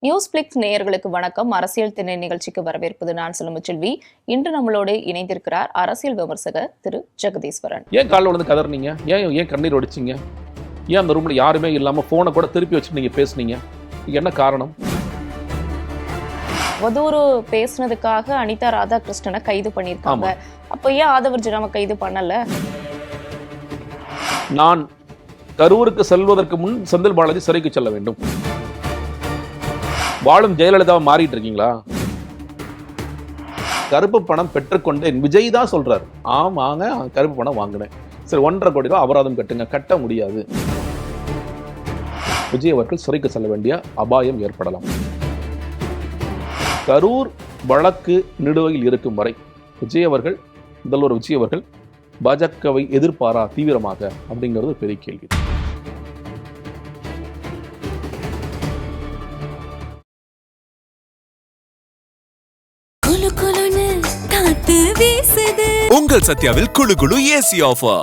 News flex நேயர்களுக்கு வணக்கம். அரசியல் திணை நிகழ்ச்சிக்கு வரவேற்பது நான் செல்வி. இன்று நம்மளோடு இணைந்திருக்கிறார் அரசியல் விமர்சகர் திரு ஜெகதீஸ்வரன். ஏன் காலைல வந்து கதறினீங்க? ஏன் கண்ணீர் ஒடிச்சிங்க? ஏன் அந்த ரூம்ல யாருமே இல்லாம போனை கூட திருப்பி வச்சுட்டு நீங்க பேசுனீங்க? என்ன காரணம்? வதூறு பேசுனதுக்காக அனிதா ராதாகிருஷ்ணனை கைது பண்ணிருக்காங்க. அப்ப ஏன் ஆதவர்ஜனாவை கைது பண்ணல? நான் கரூருக்கு செல்வதற்கு முன் செந்தில் பாலாஜி சிறைக்கு செல்ல வேண்டும். வாழும் ஜெயலலிதாவை மாறிட்டு இருக்கீங்களா? கருப்பு பணம் பெற்றுக்கொண்டேன் விஜய் தான் சொல்றாரு. ஆமாங்க, கருப்பு பணம் வாங்கினேன். சரி, 1.5 கோடி ரூபாய் அபராதம் கட்டுங்க. கட்ட முடியாது. விஜய் அவர்கள் சிறைக்கு செல்ல வேண்டிய அபாயம் ஏற்படலாம். கரூர் வழக்கு நிலுவையில் இருக்கும் வரை முதல்வர் விஜய் அவர்கள் பாஜகவை எதிர்ப்பாரா தீவிரமாக அப்படிங்கிறது பெரிய கேள்வி. உங்கள் சத்யாவில் குளு குளு ஏசி ஆஃபர்.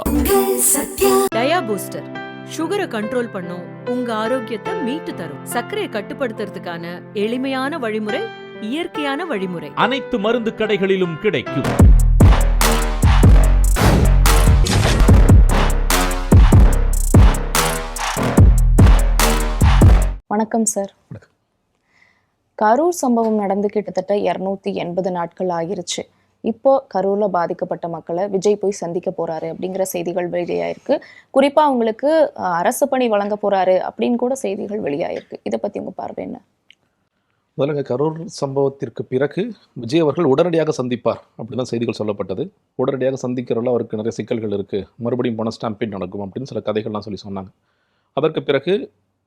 டயா பூஸ்டர் சுகரை கண்ட்ரோல் பண்ணும், உங்க ஆரோக்கியத்தை மீட்டு தரும். சர்க்கரையை கட்டுப்படுத்துறதுக்கான எளிமையான வழிமுறை, இயற்கையான வழிமுறை. அனைத்து மருந்து கடைகளிலும் கிடைக்கும். வணக்கம் சார். கரூர் சம்பவம் நடந்து கிட்டத்தட்ட 280 நாட்கள் ஆகிருச்சு. இப்போ கரூர்ல பாதிக்கப்பட்ட மக்களை விஜய் போய் சந்திக்க போறாரு அப்படிங்கிற செய்திகள் வெளியாயிருக்கு. குறிப்பா அவங்களுக்கு அரசு பணி வழங்க போறாரு அப்படின்னு கூட செய்திகள் வெளியாயிருக்கு. இதை பத்தி உங்க பார்வை என்ன? முதல்ல கரூர் சம்பவத்திற்கு பிறகு விஜய் அவர்கள் உடனடியாக சந்திப்பார் அப்படிதான் செய்திகள் சொல்லப்பட்டது. உடனடியாக சந்திக்கிறதுல அவருக்கு நிறைய சிக்கல்கள் இருக்கு, மறுபடியும் போன ஸ்டாம்பிங் நடக்கும் அப்படின்னு சில கதைகள்லாம் சொல்லி சொன்னாங்க. அதற்கு பிறகு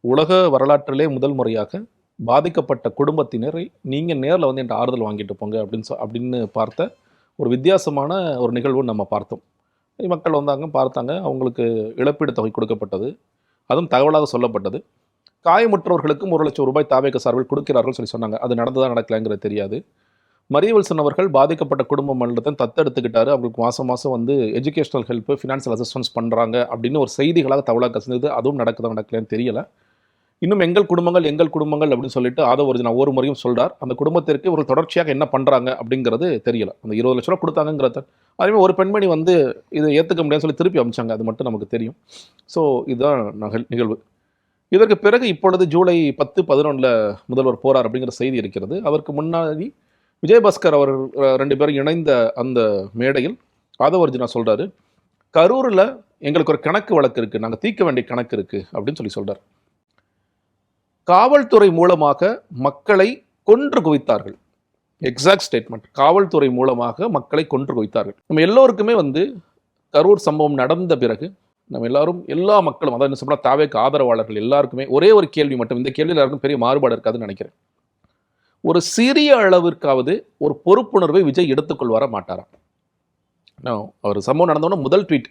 உலக வரலாற்றிலே முதல் முறையாக பாதிக்கப்பட்ட குடும்பத்தினரை நீங்கள் நேரில் வந்து என்கிட்ட ஆறுதல் வாங்கிட்டு போங்க அப்படின்னு பார்த்த ஒரு வித்தியாசமான ஒரு நிகழ்வு நம்ம பார்த்தோம். மக்கள் வந்தாங்க, பார்த்தாங்க. அவங்களுக்கு இழப்பீடு தொகை கொடுக்கப்பட்டது. அதுவும் தகவலாக சொல்லப்பட்டது. காயமுற்றவர்களுக்கும் 1 லட்சம் ரூபாய் தாவேக சார்பில் கொடுக்கிறார்கள் சொல்லி சொன்னாங்க. அது நடந்ததா நடக்கலைங்கிறது தெரியாது. மரியவல்சன் அவர்கள் பாதிக்கப்பட்ட குடும்பம் மண்டலத்தை தத்தெடுத்துக்கிட்டாரு. அவங்களுக்கு மாதம் வந்து எஜுகேஷனல் ஹெல்ப், ஃபினான்ஷியல் அசிஸ்டன்ஸ் பண்ணுறாங்க அப்படின்னு ஒரு செய்திகளாக தகவலாக கசிந்தது. அதுவும் நடக்குதா நடக்கலைன்னு தெரியலை. இன்னும் எங்கள் குடும்பங்கள் அப்படின்னு சொல்லிட்டு ஆதவர்ஜனா ஒவ்வொரு முறையும் சொல்கிறார். அந்த குடும்பத்திற்கு இவர்கள் தொடர்ச்சியாக என்ன பண்ணுறாங்க அப்படிங்கிறது தெரியல. அந்த 20 லட்ச ரூபா கொடுத்தாங்கிறத அதேமாதிரி ஒரு பெண்மணி வந்து இதை ஏற்றுக்க முடியாதுன்னு சொல்லி திருப்பி அமைச்சாங்க. அது மட்டும் நமக்கு தெரியும். ஸோ இதுதான் நிகழ்வு. இதற்கு பிறகு இப்பொழுது ஜூலை 10, 11 முதல்வர் போறார் அப்படிங்கிற செய்தி இருக்கிறது. அவருக்கு முன்னாடி விஜயபாஸ்கர் அவர் 2 பேரும் இணைந்த அந்த மேடையில் ஆதவர்ஜனா சொல்கிறாரு, கரூரில் எங்களுக்கு ஒரு கணக்கு வழக்கு இருக்குது, நாங்கள் தீர்க்க வேண்டிய கணக்கு இருக்குது அப்படின்னு சொல்லி சொல்கிறார். காவல்துறை மூலமாக மக்களை கொன்று குவித்தார்கள். Exact statement. காவல்துறை மூலமாக மக்களை கொன்று குவித்தார்கள். நம்ம எல்லோருக்குமே வந்து கரூர் சம்பவம் நடந்த பிறகு நம்ம எல்லா மக்களும், அதாவது என்ன சொன்னால் தாவேக்கு ஆதரவாளர்கள் எல்லாருக்குமே ஒரே ஒரு கேள்வி மட்டும், இந்த கேள்வியில் எல்லாருக்கும் பெரிய மாறுபாடு இருக்காதுன்னு நினைக்கிறேன். ஒரு சிறிய அளவிற்காவது ஒரு பொறுப்புணர்வை விஜய் எடுத்துக்கொள்வார மாட்டாரா? அவர் சம்பவம் நடந்தோன்னா முதல் ட்வீட்,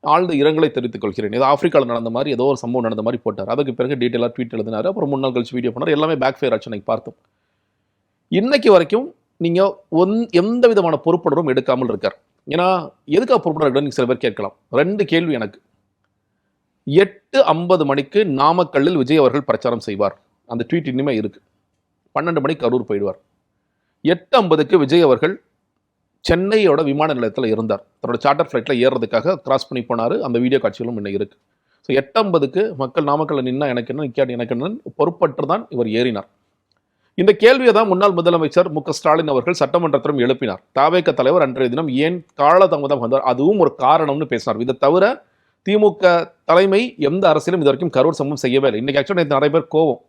ஆழ்ந்த இரங்கலை தெரிவித்துக் கொள்கிறேன். ஏதோ ஆப்பிரிக்காவில் நடந்த மாதிரி ஏதோ ஒரு சம்பவம் நடந்த மாதிரி போட்டார். அதுக்கு பிறகு டீட்டெயிலாக ட்வீட் எழுதினார். அப்புறம் 3 நாள் கழிச்சு வீடியோ பண்ணார். எல்லாமே பேக் ஃபயர் ஆச்சு. அன்னைக்கு பார்த்தோம். இன்னைக்கு வரைக்கும் நீங்கள் எந்த விதமான பொறுப்புணர்வும் எடுக்காமல் இருக்கார். ஏன்னா எதுக்காக பொறுப்புணர்வு நீங்கள் சில பேர் கேட்கலாம். 2 கேள்வி எனக்கு. 8:50 மணிக்கு நாமக்கல்லில் விஜய் அவர்கள் பிரச்சாரம் செய்வார். அந்த ட்வீட் இனிமே இருக்கு. 12 மணிக்கு கரூர் போயிடுவார். 8:50க்கு விஜய் அவர்கள் சென்னையோட விமான நிலையத்தில் இருந்தார். தன்னோட சார்ட்டர் ஃப்ளைட்டில் ஏறுறதுக்காக கிராஸ் பண்ணி போனார். அந்த வீடியோ காட்சிகளும் இன்னும் இருக்குது. ஸோ 8:50க்கு மக்கள் நாமக்கல்லில் நின்னா எனக்கு என்ன, நிற்காட்டி எனக்கு என்னன்னு பொறுப்பற்று தான் இவர் ஏறினார். இந்த கேள்வியை தான் முன்னாள் முதலமைச்சர் மு க ஸ்டாலின் அவர்கள் சட்டமன்றத்திலும் எழுப்பினார். தாவேக தலைவர் அன்றைய தினம் ஏன் காலதாமதம் வந்தார், அதுவும் ஒரு காரணம்னு பேசினார். இதை தவிர திமுக தலைமை எந்த அரசியலும் இது வரைக்கும் கரூர் சம்பவம் செய்யவே இல்லை. இன்னைக்கு ஆக்சுவலாக நிறைய பேர் கோவம்,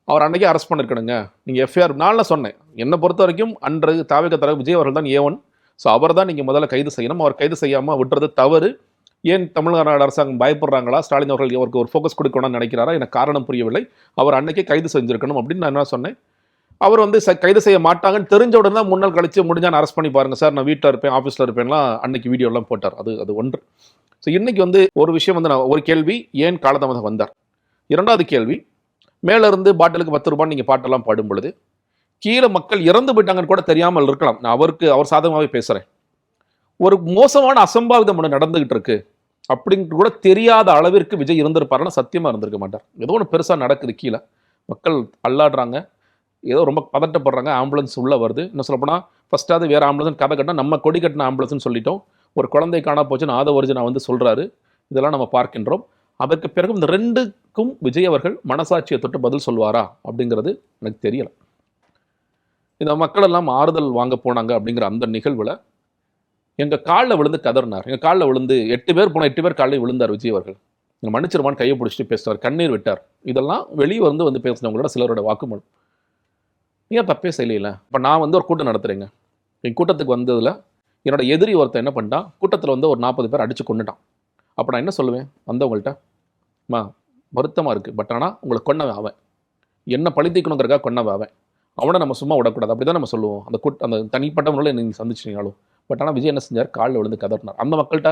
அவர் அன்றைக்கே அரெஸ்ட் பண்ணிருக்கணுங்க, நீங்கள் எஃப்ஐஆர் நான் சொன்னேன். என்னை பொறுத்த வரைக்கும் அன்றைய தாவேக தலைவர் விஜய் அவர்கள் தான் A1. ஸோ அவர் தான் நீங்கள் முதல்ல கைது செய்யணும். அவர் கைது செய்யாமல் விட்டுறது தவறு. ஏன் தமிழ்நாடு அரசாங்கம் பயப்படுறாங்களா, ஸ்டாலின் அவர்கள் அவருக்கு ஒரு ஃபோக்கஸ் கொடுக்கணும்னு நினைக்கிறாரா, எனக்கு காரணம் புரியவில்லை. அவர் அன்னைக்கே கைது செஞ்சிருக்கணும் அப்படின்னு நான் என்ன சொன்னேன். அவர் வந்து கைது செய்ய மாட்டாங்கன்னு தெரிஞ்ச உடனே தான் 3 நாள் கழிச்சு முடிஞ்சா நான் அரெஸ்ட் பண்ணி பாருங்க சார், நான் வீட்டில் இருப்பேன், ஆஃபீஸில் இருப்பேன்லாம் அன்னைக்கு வீடியோலாம் போட்டார். அது ஒன்று. ஸோ இன்னைக்கு வந்து ஒரு விஷயம் வந்து ஒரு கேள்வி, ஏன் காலதாமதம் வந்தார். 2வது கேள்வி, மேலேருந்து பாட்டிலுக்கு 10 ரூபான்னு நீங்கள் பாட்டெல்லாம் பாடும் பொழுது கீழே மக்கள் இறந்து போயிட்டாங்கன்னு கூட தெரியாமல் இருக்கலாம். நான் அவர் சாதகமாகவே பேசுகிறேன். ஒரு மோசமான அசம்பாவிதம் ஒன்று நடந்துகிட்டு இருக்கு அப்படின்ட்டு கூட தெரியாத அளவிற்கு விஜய் இருந்திருப்பாருன்னா சத்தியமாக இருந்திருக்க மாட்டார். ஏதோ ஒன்று பெருசாக நடக்குது கீழே, மக்கள் அல்லாடுறாங்க, ஏதோ ரொம்ப பதட்டப்படுறாங்க. ஆம்புலன்ஸ் உள்ளே வருது. இன்னும் சொல்லப்போனால் ஃபஸ்ட்டாவது வேறு ஆம்புலன்ஸ் கதை கட்டினா நம்ம கொடி கட்டின ஆம்புலன்ஸ்னு சொல்லிட்டோம். ஒரு குழந்தை காணா போச்சுன்னு ஆதவர்ஜுனா வந்து சொல்கிறாரு. இதெல்லாம் நம்ம பார்க்கின்றோம். அதற்கு பிறகு இந்த ரெண்டுக்கும் விஜய் அவர்கள் மனசாட்சியை தொட்டு பதில் சொல்வாரா அப்படிங்கிறது எனக்கு தெரியலை. இந்த மக்கள் எல்லாம் ஆறுதல் வாங்க போனாங்க அப்படிங்கிற அந்த நிகழ்வில் எங்கள் காலில் விழுந்து கதறினார். எங்கள் காலில் விழுந்து 8 பேர் போனால் 8 பேர் காலையில் விழுந்தார் விஜய் அவர்கள். நீங்கள் மன்னிச்சிருமான்னு கையை பிடிச்சிட்டு பேசுவார், கண்ணீர் விட்டார். இதெல்லாம் வெளியே வந்து பேசினவங்களோட சிலரோட வாக்குமூலம். ஏன் தப்பே செய்யல. இப்போ நான் வந்து ஒரு கூட்டம் நடத்துகிறேங்க. என் கூட்டத்துக்கு வந்ததில் என்னோட எதிரி ஒருத்தன் என்ன பண்ணிட்டான், கூட்டத்தில் வந்து ஒரு 40 பேர் அடித்து கொண்டுட்டான். அப்போ நான் என்ன சொல்லுவேன் வந்தவங்கள்ட்ட, வருத்தமாக இருக்குது, பட் ஆனால் உங்களை கொன்னவன் அவன், என்ன பழி தீக்கணுங்கிறக்காக கொன்னவன் அவன், அவனை நம்ம சும்மா விடக்கூடாது, அப்படி தான் நம்ம சொல்லுவோம். அந்த தனிப்பட்ட முறையில் நீங்கள் சந்திச்சிங்கனாலும். பட் ஆனால் விஜய் என்ன செஞ்சார், காலில் விழுந்து கதறினார். அந்த மக்கள்கிட்ட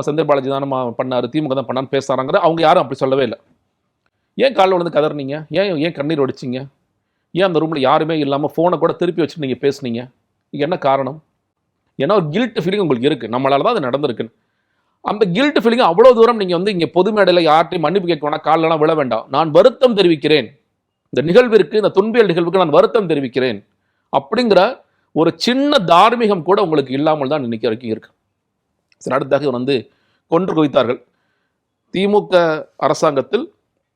செந்தில் பாலாஜி தான் நம்ம பண்ணார், திமுக தான் பண்ணான்னு பேசுகிறாங்கிற அவங்க யாரும் அப்படி சொல்லவே இல்லை. ஏன் காலில் விழுந்து கதறினீங்க, ஏன் கண்ணீர் ஒடிச்சிங்க, ஏன் அந்த ரூமில் யாருமே இல்லாமல் ஃபோனை கூட திருப்பி வச்சுட்டு நீங்கள் பேசுனீங்க, என்ன காரணம்? ஏன்னா ஒரு கில்ட் ஃபீலிங் உங்களுக்கு இருக்குது, நம்மளால தான் அது நடந்திருக்குன்னு. அந்த கில்ட் ஃபீலிங் அவ்வளோ தூரம் நீங்கள் வந்து இங்கே பொது மேடையில் யார்ட்டையும் மன்னிப்பு கேட்க வேணாம், காலெல்லாம் விழ வேண்டாம். நான் வருத்தம் தெரிவிக்கிறேன், இந்த நிகழ்விற்கு, இந்த துன்பியல் நிகழ்வுக்கு நான் வருத்தம் தெரிவிக்கிறேன் அப்படிங்கிற ஒரு சின்ன தார்மீகம் கூட உங்களுக்கு இல்லாமல் தான் இன்னைக்கு வரைக்கும் இருக்கு. அடுத்ததாக வந்து கொன்று குவித்தார்கள். திமுக அரசாங்கத்தில்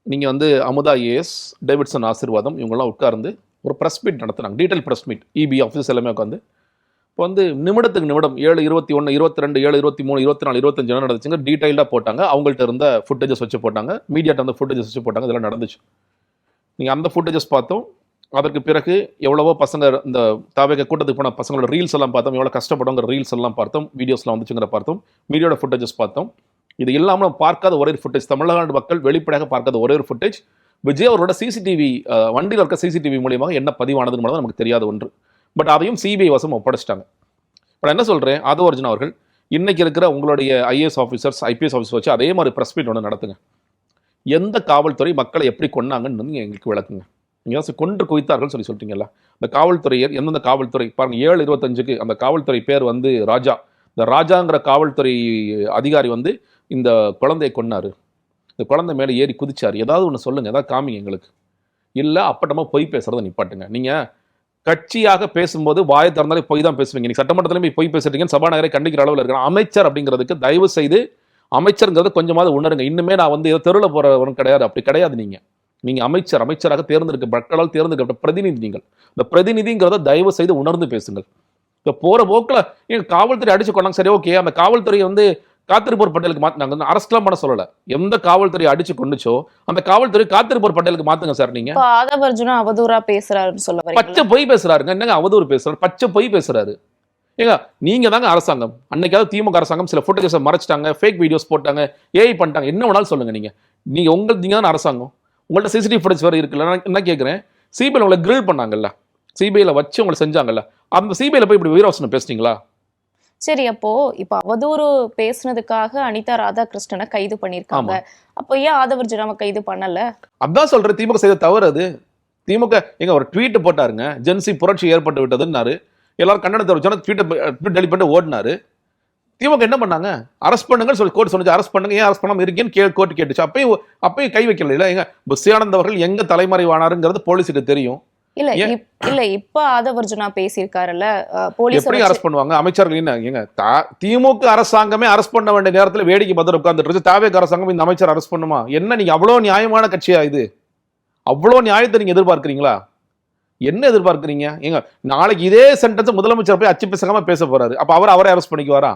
நீங்கள் வந்து அமுதா ஏஎஸ், டேவிட்சன் ஆசீர்வாதம் இவங்கெல்லாம் உட்கார்ந்து ஒரு ப்ரெஸ் மீட் நடத்துனாங்க, detail press meet. EB office எல்லாமே உட்காந்து இப்போ வந்து நிமிடத்துக்கு நிமிடம் 7:21, 22, 7:23, 24, 25 நடந்துச்சுங்க. டீட்டெயிலாக போட்டாங்க. அவங்கள்ட்ட இருந்த ஃபுட்டேஜஸ் வச்சு போட்டாங்க, மீடியாட்ட இருந்த ஃபுட்டேஜஸ் வச்சு போட்டாங்க. இதெல்லாம் நடந்துச்சு. நீங்கள் அந்த ஃபுட்டேஜஸ் பார்த்தோம். அதற்கு பிறகு எவ்வளவோ பசங்க இந்த தாவேக கூட்டத்துக்கு போன பசங்களோட ரீல்ஸ் எல்லாம் பார்த்தோம், எவ்வளோ கஷ்டப்படுங்கிற ரீல்ஸ் எல்லாம் பார்த்தோம், வீடியோஸ்லாம் வந்துச்சுங்கிற பார்த்தோம், மீடியோட ஃபுட்டேஜஸ் பார்த்தோம். இது இல்லாமல் பார்க்காத ஒரே ஒரு ஃபுட்டேஜ், தமிழ்நாடு மக்கள் வெளிப்படையாக பார்க்காத ஒரே ஒரு ஃபுட்டேஜ், விஜய் அவரோட சிசிடிவி வண்டியில் இருக்க சிசிடிவி மூலியமாக என்ன பதிவானதுன்னு மட்டும் நமக்கு தெரியாத ஒன்று. பட் அதையும் சிபிஐ வசம் ஒப்படைச்சிட்டாங்க. இப்போ என்ன சொல்கிறேன், ஆதவர்ஜுனா அவர்கள் இன்னைக்கு இருக்கிற உங்களுடைய ஐஏஎஸ் ஆஃபீஸர்ஸ், ஐபிஎஸ் ஆஃபீஸர் வச்சு அதே மாதிரி ப்ரெஸ் மீட் ஒன்று நடத்துங்க. எந்த காவல்துறை மக்களை எப்படி கொன்னாங்கன்னு நீங்கள் எங்களுக்கு விளக்குங்க. நீங்கள் கொன்று குவித்தார்கள் சொல்லிட்டீங்கல்ல, இந்த காவல்துறையர் எந்தெந்த காவல்துறை பாருங்கள். 7:25 அந்த காவல்துறை பேர் வந்து ராஜா. இந்த ராஜாங்கிற காவல்துறை அதிகாரி வந்து இந்த குழந்தையை கொன்னாரு, இந்த குழந்தை மேலே ஏறி குதிச்சார், ஏதாவது ஒன்று சொல்லுங்கள், ஏதாவது காமிங்க எங்களுக்கு. இல்லை அப்பட்டமா பொய் பேசுறதை நிப்பாட்டுங்க. நீங்கள் கட்சியாக பேசும்போது வாயை திறந்தாலே பொய் தான் பேசுவீங்க. நீங்கள் சட்டமன்றத்திலேயே பொய் பேசுறீங்கன்னு சபாநாயகரை கண்டிக்கிற அளவில் இருக்கிற அமைச்சர் அப்படிங்கிறதுக்கு தயவு செய்து அமைச்சருங்கிறது கொஞ்சமாவது உணருங்க. இன்னுமே நான் வந்து ஏதோ தெருவில் போகிறவரும் கிடையாது, அப்படி கிடையாது. நீங்கள் அமைச்சராக தேர்ந்தெடுக்க மக்களால் தேர்ந்தெடுக்கப்பட்ட பிரதிநிதி. நீங்கள் இந்த பிரதிநிதிங்கிறத தயவு செய்து உணர்ந்து பேசுங்கள். இப்போ போகிற போக்கில் எங்கள் காவல்துறை அடிச்சு கொண்டாங்க, சரி ஓகே, அந்த காவல்துறையை வந்து காத்திருப்போர் பட்டியலுக்கு மாற்றினாங்க. அரஸ்ட்லாம் பண்ண சொல்லலை. எந்த காவல்துறை அடிச்சு கொண்டுச்சோ அந்த காவல்துறை காத்திருப்போர் பட்டியலுக்கு மாற்றுங்க சார். நீங்கள் ஆதவர்ஜுனா அவதூறா பேசுறாருன்னு சொல்ல வரீங்களா? பச்சை பொய் பேசுறாருங்க. என்னங்க அவதூறு பேசுறாரு, பச்சை பொய் பேசுறாரு. ஏங்க நீங்கள் தாங்க அரசாங்கம். அன்னைக்காவது திமுக அரசாங்கம் சில ஃபுட்டேஜஸை மறைச்சிட்டாங்க, ஃபேக் வீடியோஸ் போட்டாங்க, ஏஐ பண்ணிட்டாங்க, என்ன வேணாலும் சொல்லுங்க. நீங்கள் தான் அரசாங்கம், உங்கள்ட்ட சிசிடிவி ஃபுட்டேஜ் வேறு இருக்குல்ல. நான் என்ன கேட்குறேன், சிபிஐயில் உங்களை கிரில் பண்ணாங்கல்ல, சிபிஐயில் வச்சு உங்களை செஞ்சாங்கல்ல, அந்த சிபிஐயில் போய் இப்படி வீரவசனம் பேசுனீங்களா? சரி, அப்போ இப்ப அவதூறு பேசுனதுக்காக அனிதா ராதாகிருஷ்ணனை கைது பண்ணிருக்காங்க. அப்போ ஏன் ஆதவர்ஜுனாவை கைது பண்ணல? அதான் சொல்றேன், திமுக செய்த தவறு அது. திமுக எங்க ஒரு ட்வீட் போட்டாருங்க, ஜென்சி புரட்சி ஏற்பட்டு விட்டதுன்னாரு. எல்லாரும் கண்டனத்தை வச்சோன்னா ட்வீட் டெலிட் பண்ணிட்டு ஓடினாரு. திமுக என்ன பண்ணாங்க, அரெஸ்ட் பண்ணுங்கன்னு சொல்லி கோர்ட் சொன்னது, அரெஸ்ட் பண்ணுங்க, ஏன் அரெஸ்ட் பண்ணாம இருக்கேன்னு கோர்ட் கேட்டுச்சு. அப்பயும் கை வைக்கல. இல்ல எங்க புஷியானந்த் அவர்கள் எங்க தலைமறைவானாருங்கிறது போலீஸுக்கு தெரியும். இல்ல இப்ப ஆதவர்ஜுனா பேசியிருக்காருல்ல, போலீஸ் எப்படி அரெஸ்ட் பண்ணுவாங்க? அமைச்சர்கள் என்ன திமுக அரசாங்கமே அரெஸ்ட் பண்ண வேண்டிய நேரத்துல வேடிக்கை பதில் உட்கார்ந்துட்டு தாவேக அரசாங்கம் இந்த அமைச்சர் அரெஸ்ட் பண்ணுமா? என்ன நீங்க அவ்வளவு நியாயமான கட்சியா இது? அவ்வளவு நியாயத்தை நீங்க எதிர்பார்க்கிறீங்களா? என்ன எதிர்பார்க்கிறீங்க? ஏங்க நாளைக்கு இதே சென்டென்ஸ் முதலமைச்சர் போய் அச்சு பேசாம பேச போறாரு, அப்ப அவரை அரெஸ்ட் பண்ணிக்குவாரா?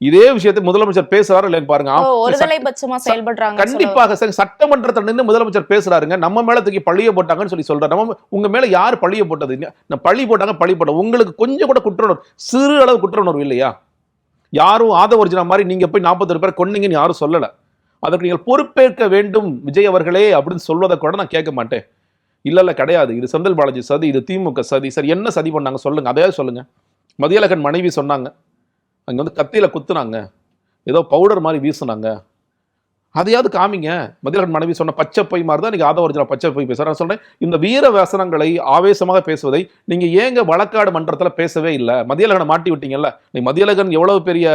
இதே விஷயத்தை முதலமைச்சர் பேசுறாரு இல்லைன்னு பாருங்க. ஒருதலைபட்சமா செயல்படுறாங்க. கண்டிப்பாக சட்டமன்றத்தில் நின்று முதலமைச்சர் பேசுறாருங்க, நம்ம மேல தூக்கி பழிய போட்டாங்கன்னு சொல்லி சொல்றாரு. நம்ம உங்க மேல யார் பழிய போட்டது? பழி போட்டாங்க. உங்களுக்கு கொஞ்சம் கூட குற்ற சிறு அளவு குற்ற உணர்வு இல்லையா? யாரும் ஆதவர்ஜுனா மாதிரி நீங்க போய் 41 பேர் கொன்னீங்கன்னு யாரும் சொல்லல. அதற்கு நீங்கள் பொறுப்பேற்க வேண்டும் விஜய் அவர்களே அப்படின்னு சொல்வதை கூட நான் கேட்க மாட்டேன். இல்ல கிடையாது, இது செந்தில் பாலாஜி சதி, இது திமுக சதி. சரி, என்ன சதி பண்ணாங்க சொல்லுங்க, அதையாவது சொல்லுங்க. மதியழகன் மனைவி சொன்னாங்க, அங்கே வந்து கத்தியில் குத்துனாங்க, ஏதோ பவுடர் மாதிரி வீசுனாங்க, அதையாவது காமிங்க. மதியழகன் மனைவி சொன்ன பச்சை பொய் மாதிரி தான் நீங்கள் ஆதவர்ஜுனா பச்சை பொய் பேசுகிறேன். நான் சொல்கிறேன், இந்த வீர வசனங்களை ஆவேசமாக பேசுவதை நீங்கள் ஏங்க வழக்காடு மன்றத்தில் பேசவே இல்லை? மதியழகனை மாட்டி விட்டீங்கல்ல. நீ மதியழகன் எவ்வளவு பெரிய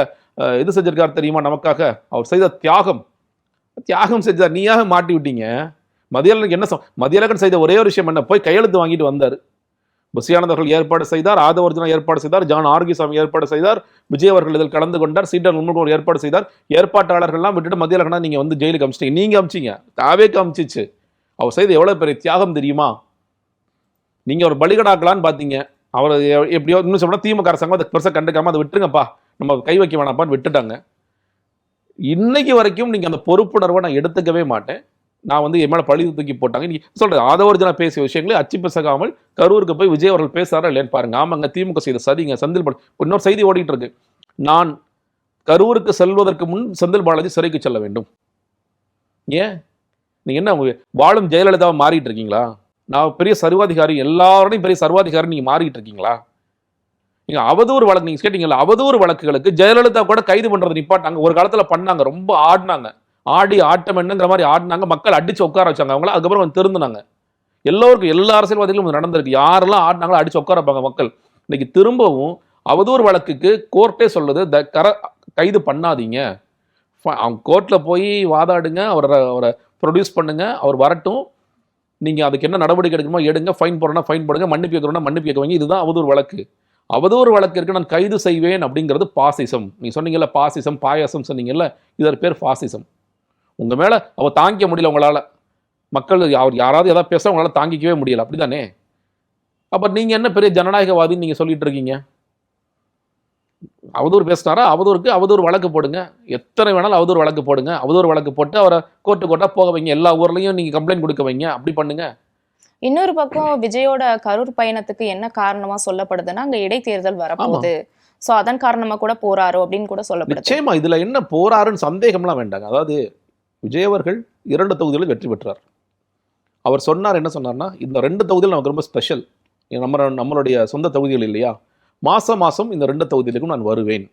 இது செஞ்சிருக்காரு தெரியுமா நமக்காக? அவர் செய்த தியாகம் செஞ்சார், நீயாக மாட்டி விட்டீங்க. மதியழகன் என்ன மதியழகன் செய்த ஒரே ஒரு விஷயம் என்ன, போய் கையெழுத்து வாங்கிட்டு வந்தார். புசியானந்தர்கள் ஏற்பாடு செய்தார், ஆதவர்ஜனா ஏற்பாடு செய்தார், ஜான் ஆர்கிசாமி ஏற்பாடு செய்தார், விஜய் அவர்கள் இதில் கலந்து கொண்டார், சீட்டர் முன்முக ஏற்பாடு செய்தார். ஏற்பாட்டாளர்கள்லாம் விட்டுட்டு மதியழகனா நீங்க வந்து ஜெயிலுக்கு அமிச்சிட்டீங்க. நீங்க அமிச்சிங்க, தாவேக்கு அமிச்சிச்சு. அவர் செய்த எவ்வளவு பெரிய தியாகம் தெரியுமா? நீங்க ஒரு பலிகடாக்கலான்னு பாத்தீங்க, அவர் எப்படியோ இன்னும் சொன்னா திமுக அரசாங்கம் அதை பெருசாக கண்டுக்காம அதை விட்டுருங்கப்பா, நம்ம கை வைக்க வேணாப்பான்னு விட்டுட்டாங்க. இன்னைக்கு வரைக்கும் நீங்க அந்த பொறுப்புணர்வை நான் எடுத்துக்கவே மாட்டேன். நான் வந்து என் மேல பழி தூக்கி போட்டாங்க. நீ சொல்றேன் ஆதவர்ஜனா பேசிய விஷயங்களை அச்சு பிசகாமல் கரூருக்கு போய் விஜய் அவர்கள் பேசுறாரா இல்லையான்னு பாருங்க. ஆமாங்க, திமுக செய்த சரிங்க. செந்தில் பாலாஜி இன்னொரு செய்தி ஓடிட்டு இருக்கு, நான் கரூருக்கு செல்வதற்கு முன் செந்தில் பாலாஜி சிறைக்கு செல்ல வேண்டும். ஏன் நீங்க என்ன வாழும் ஜெயலலிதாவை மாறிட்டு இருக்கீங்களா? நான் பெரிய சர்வாதிகாரி, எல்லாரோடையும் பெரிய சர்வாதிகாரி நீங்க மாறிட்டு இருக்கீங்களா? நீங்க அவதூறு வழக்கு நீங்க கேட்டீங்களா, அவதூறு வழக்குகளுக்கு ஜெயலலிதா கூட கைது பண்றது நிப்பாட்டாங்க. ஒரு காலத்துல பண்ணாங்க, ரொம்ப ஆடினாங்க, ஆடி ஆட்டம் என்னங்கிற மாதிரி ஆடினாங்க, மக்கள் அடிச்சு உட்கார வச்சாங்க அவங்கள. அதுக்கப்புறம் வந்து திருந்தினாங்க. எல்லோருக்கும் எல்லா அரசியல்வாதிகளும் நடந்திருக்கு. யாரெல்லாம் ஆடினாங்களோ அடிச்சு உட்கார வைப்பாங்க மக்கள். இன்னைக்கு திரும்பவும் அவதூறு வழக்குக்கு கோர்ட்டே சொல்லுது கைது பண்ணாதீங்க, அவங்க கோர்ட்ல போய் வாதாடுங்க, அவரை ப்ரொடியூஸ் பண்ணுங்க, அவர் வரட்டும், நீங்க அதுக்கு என்ன நடவடிக்கை எடுக்கணுமோ எடுங்க, ஃபைன் போடணும்னா ஃபைன் போடுங்க, மன்னிப்பு கேட்கணும்னா மன்னிப்பு கேட்குவாங்க. இதுதான் அவதூறு வழக்கு. அவதூறு வழக்கு இருக்கு நான் கைது செய்வேன் அப்படிங்கிறது பாசிசம். நீங்க சொன்னீங்கல்ல பாசிசம் பாயாசம் சொன்னீங்கல்ல, இதற்கு பேர் பாசிசம். உங்க மேல அவ தாங்கிக்க முடியல, உங்களால மக்கள் அவர் யாராவது ஏதாவது பேச உங்களால தாங்கிக்கவே முடியல, அப்படிதானே? அப்ப நீங்க என்ன பெரிய ஜனநாயகவாதின்னு நீங்க சொல்லிட்டு இருக்கீங்க? அவதூறு பேசினாரா, அவதூறுக்கு அவதூறு வழக்கு போடுங்க, எத்தனை வேணாலும் அவதூறு வழக்கு போடுங்க, அவதூறு வழக்கு போட்டு அவரை கோர்ட்டா போக வைங்க, எல்லா ஊர்லயும் நீங்க கம்ப்ளைண்ட் கொடுக்க வைங்க, அப்படி பண்ணுங்க. இன்னொரு பக்கம் விஜயோட கரூர் பயணத்துக்கு என்ன காரணமா சொல்லப்படுதுன்னா, அங்க இடைத்தேர்தல் வரப்போகுது, சோ அதன் காரணமா கூட போறாரோ அப்படின்னு கூட சொல்லப்படுது. நிச்சயமா இதுல என்ன போறாருன்னு சந்தேகம்லாம் வேண்டாங்க. அதாவது விஜய் அவர்கள் 2 தொகுதிகளில் வெற்றி பெற்றார். அவர் சொன்னார், என்ன சொன்னார்னா, இந்த 2 தொகுதியில் நமக்கு ரொம்ப ஸ்பெஷல், நம்மளுடைய சொந்த தொகுதிகள் இல்லையா, மாசம் இந்த 2 தொகுதிகளுக்கும் நான் வருவேன்.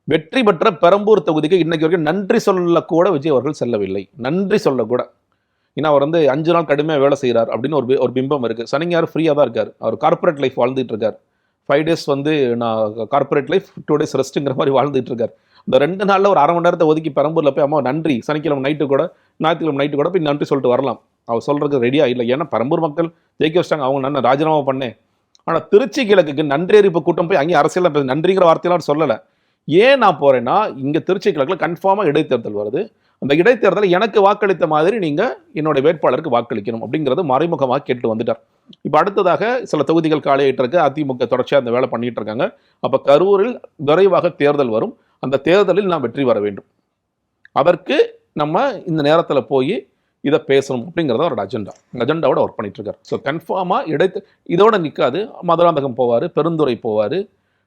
வெற்றி பெற்ற பெரம்பூர் தொகுதிக்கு இன்னைக்கு வரைக்கும் நன்றி சொல்லக்கூட விஜய் அவர்கள் செல்லவில்லை, நன்றி சொல்லக்கூட. ஏன்னா அவர் வந்து 5 நாள் கடுமையாக வேலை செய்கிறார் அப்படின்னு ஒரு பிம்பம் இருக்குது. சனிஞாயிறு ஃப்ரீயாக தான் இருக்கார், அவர் கார்பரேட் லைஃப் வாழ்ந்துட்டு இருக்கார். 5 days வந்து நான் கார்பரேட் லைஃப், 2 days ரெஸ்ட்டுங்கிற மாதிரி வாழ்ந்துட்டு இருக்கார். இந்த 2 நாளில் ஒரு 1/2 மணி நேரத்தை ஒதுக்கி பெரம்பூரில் போய் அம்மா நன்றி, சனிக்கிழமை நைட்டு கூட ஞாயிற்றுக்கிழமை நைட்டு கூட போய் நன்றி சொல்லிட்டு வரலாம். அவர் சொல்கிறதுக்கு ரெடியாக இல்லை, ஏன்னா பெரம்பூர் மக்கள் ஜெயிக்க வச்சிட்டாங்க, அவங்க நான் ராஜினாமா பண்ணேன். ஆனால் திருச்சி கிழக்குக்கு நன்றி அறிவிப்பு கூட்டம் போய் அங்கேயும் அரசியல் நன்றிங்கிற வார்த்தையெல்லாம் சொல்லலை. ஏன் நான் போகிறேன்னா, இங்கே திருச்சி கிழக்கில் கன்ஃபார்மாக இடைத்தேர்தல் வருது, அந்த இடைத்தேர்தலை எனக்கு வாக்களித்த மாதிரி நீங்கள் என்னுடைய வேட்பாளருக்கு வாக்களிக்கணும் அப்படிங்கிறது மறைமுகமாக கேட்டு வந்துட்டார். இப்போ அடுத்ததாக சில தொகுதிகள் காலியாகிட்டு இருக்கு, அதிமுக தொடர்ச்சியாக அந்த வேலை பண்ணிட்டு இருக்காங்க. அப்போ கரூரில் விரைவாக தேர்தல் வரும், அந்த தேர்தலில் நாம் வெற்றி பெற வேண்டும், அதற்கு நம்ம இந்த நேரத்தில் போய் இதை பேசணும் அப்படிங்கிறத அவரோட அஜெண்டாவோட ஒர்க் பண்ணிட்டு இருக்காரு. ஸோ கன்ஃபார்மாக இதோட நிற்காது, மதுராந்தகம் போவார், பெருந்துறை போவார்,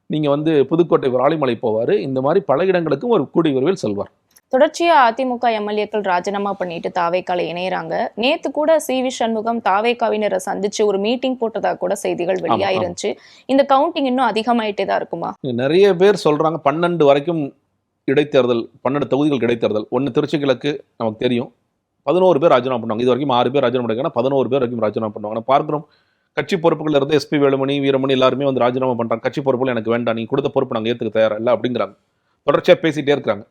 நீங்கள் வந்து புதுக்கோட்டை ராளிமலை போவார், இந்த மாதிரி பல இடங்களுக்கும் ஒரு கூடிய விரைவில் செல்வார். தொடர்ச்சியா அதிமுக எம்எல்ஏக்கள் ராஜினாமா பண்ணிட்டு தாவேக்கால இணையறாங்க. நேத்து கூட சி.வி. சண்முகம் தாவேக்காவினரை சந்திச்சு ஒரு மீட்டிங் போட்டதா கூட செய்திகள் வெளியாயிருந்துச்சு. இந்த கவுண்டிங் இன்னும் அதிகமாயிட்டே தான் இருக்குமா? நிறைய பேர் சொல்றாங்க 12 வரைக்கும் இடைத்தேர்தல், 12 தொகுதிகள் இடைத்தேர்தல். ஒன்று திருச்சி கிழக்கு நமக்கு தெரியும், 11 பேர் ராஜினாமா பண்ணுவாங்க. இது வரைக்கும் 6 பேர் ராஜினாமா பண்ணுவாங்க, 11 பேர் வரைக்கும் ராஜினாமா பண்ணுவாங்க. பார்க்குறோம், கட்சி பொறுப்புகள் இருந்து எஸ்பி வேலுமணி, வீரமணி எல்லாருமே வந்து ராஜினாமா பண்ணுறாங்க. கட்சி பொறுப்புகள் எனக்கு வேண்டாம், நீங்கள் கொடுத்த பொறுப்பு நாங்கள் ஏற்றுக்க தயாரா இல்லை அப்படிங்கிறாங்க. தொடர்ச்சியாக பேசிகிட்டே இருக்கிறாங்க.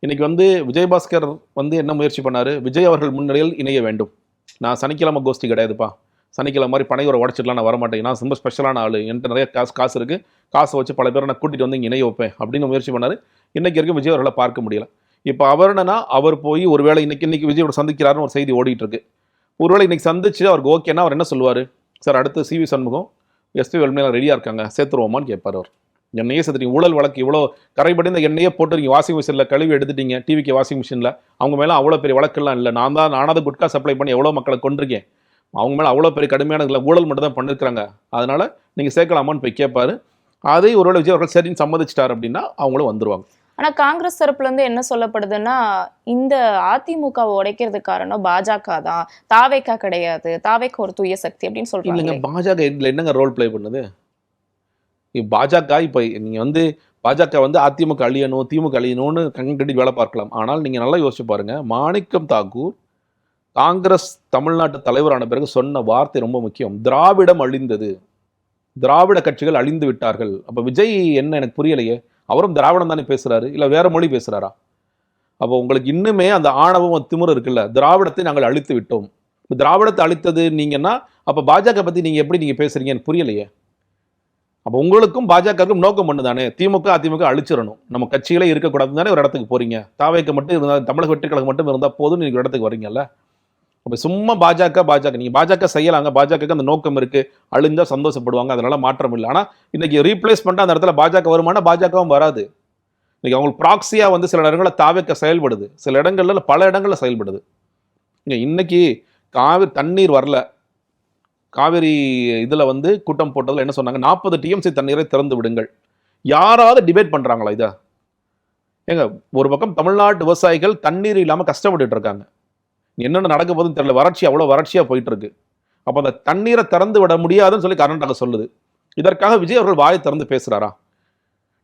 இன்னைக்கு வந்து விஜயபாஸ்கர் வந்து என்ன முயற்சி பண்ணாரு, விஜய் அவர்கள் முன்னிலையில் இணைய வேண்டும், நான் சனிக்கிழமை கோஷ்டி கிடையாதுப்பா, சனிக்கிழமை மாதிரி பனையூரை உடச்சிடலாம், நான் வரமாட்டேன், நான் ரொம்ப ஸ்பெஷலான ஆள், என்கிட்ட நிறைய காசு இருக்குது, காசை வச்சு பல பேரை நான் கூட்டிகிட்டு வந்து இங்கே இணைய வைப்பேன் அப்படின்னு முயற்சி பண்ணார். இன்றைக்கி வரைக்கும் விஜய் அவர்களை பார்க்க முடியல. இப்போ அவர் என்னன்னா, அவர் போய் ஒருவேளை இன்னைக்கு விஜயோட சந்திக்கிறாருன்னு ஒரு செய்தி ஓடிட்டு இருக்கு. ஒருவேளை இன்னைக்கு சந்திச்சு அவருக்கு ஓகேன்னா அவர் என்ன சொல்லுவார், சார் அடுத்து சி.வி. சண்முகம் எஸ்பி வேலுமணியெல்லாம் ரெடியாக இருக்காங்க, சேர்த்துருவோமான்னு கேட்பார். அவர் எண்ணெயே சேர்த்துட்டீங்க, ஊழல் வழக்கு இவ்வளோ கரைபடி இந்த எண்ணெயே போட்டு நீங்கள் வாஷிங் மிஷினில் கழுவி எடுத்துட்டீங்க, டிவிக்கு வாஷிங் மிஷினில், அவங்க மேலே அவ்வளோ பெரிய வழக்கெல்லாம் இல்லை, நானாவது குட்கா சப்ளை பண்ணி எவ்வளோ மக்களை கொண்டிருக்கேன், அவங்க மேலே அவ்வளோ பெரிய கடுமையான இல்லை, ஊழல் மட்டும் தான் பண்ணியிருக்கிறாங்க, அதனால் நீங்கள் சேர்க்கலாமான்னு போய் கேட்பாரு. அதை ஒருவேளை விஜய் அவர்கள் சரின்னு சம்மதிச்சிட்டார் அப்படின்னா அவங்களும் வந்துருவாங்க. ஆனா காங்கிரஸ் தரப்புல இருந்து என்ன சொல்லப்படுதுன்னா, இந்த அதிமுகவை உடைக்கிறதுக்கு காரணம் பாஜக தான், தாவேக்கா கிடையாது, தாவேக்கா ஒரு தூய சக்தி அப்படின்னு சொல்றாங்க. இல்லைங்க, பாஜக இதுல என்னங்க ரோல் பிளே பண்ணுது? பாஜக இப்போ நீங்க வந்து பாஜக வந்து அதிமுக அழியணும், திமுக அழியணும்னு கண்கட்டி வேலை பார்க்கலாம். ஆனால் நீங்க நல்லா யோசிச்சு பாருங்க, மாணிக்கம் தாக்கூர் காங்கிரஸ் தமிழ்நாட்டு தலைவரான பிறகு சொன்ன வார்த்தை ரொம்ப முக்கியம், திராவிடம் அழிந்தது, திராவிட கட்சிகள் அழிந்து விட்டார்கள். அப்ப விஜய் என்ன எனக்கு புரியலையே, அவரும் திராவிடம் தானே பேசுறாரு, இல்ல வேற மொழி பேசுறாரா? அப்போ உங்களுக்கு இன்னுமே அந்த ஆணவம் திமிரு இருக்குல்ல, திராவிடத்தை நாங்கள் அழித்து விட்டோம். இப்போ திராவிடத்தை அழித்தது நீங்கன்னா அப்போ பாஜக பற்றி நீங்கள் எப்படி நீங்கள் பேசுறீங்கன்னு புரியலையே. அப்போ உங்களுக்கும் பாஜகவுக்கும் நோக்கம் ஒன்று தானே, திமுக அதிமுக அழிச்சிடணும், நம்ம கட்சிகளே இருக்கக்கூடாதுன்னு தானே ஒரு இடத்துக்கு போறீங்க. தாவேக்கு மட்டும் இருந்தால், தமிழக வெற்றி கழகம் மட்டும் இருந்தால் போதும் நீங்கள் ஒரு இடத்துக்கு வரீங்கல்ல. அப்போ சும்மா பாஜக நீங்கள் பாஜக செய்யலாங்க, பாஜகவுக்கு அந்த நோக்கம் இருக்கு, அழிஞ்சா சந்தோஷப்படுவாங்க, அதனால மாற்றம் இல்லை. ஆனால் இன்னைக்கு ரீப்ளேஸ் பண்ணிட்டு அந்த இடத்துல பாஜக வருமானா பாஜகவும் வராது. இன்னைக்கு அவங்களுக்கு ப்ராக்சியா வந்து சில இடங்களில் தாவேக்க செயல்படுது, சில இடங்கள்ல பல இடங்களில் செயல்படுது. இன்னைக்கு காவிரி தண்ணீர் வரல, காவிரி இதில் வந்து கூட்டம் போட்டதில் என்ன சொன்னாங்க, 40 TMC தண்ணீரை திறந்து விடுங்கள். யாராவது டிபேட் பண்ணுறாங்களா இதை? ஏங்க, ஒரு பக்கம் தமிழ்நாட்டு விவசாயிகள் தண்ணீர் இல்லாமல் கஷ்டப்பட்டுட்டு இருக்காங்க, என்னென்ன நடக்க போகுதுன்னு தெரியல, வறட்சி அவ்வளோ வறட்சியாக போயிட்டு இருக்கு. அப்போ அந்த தண்ணீரை திறந்து விட முடியாதுன்னு சொல்லி கர்நாடகா சொல்லுது. இதற்காக விஜய் அவர்கள் வாயை திறந்து பேசுகிறாரா?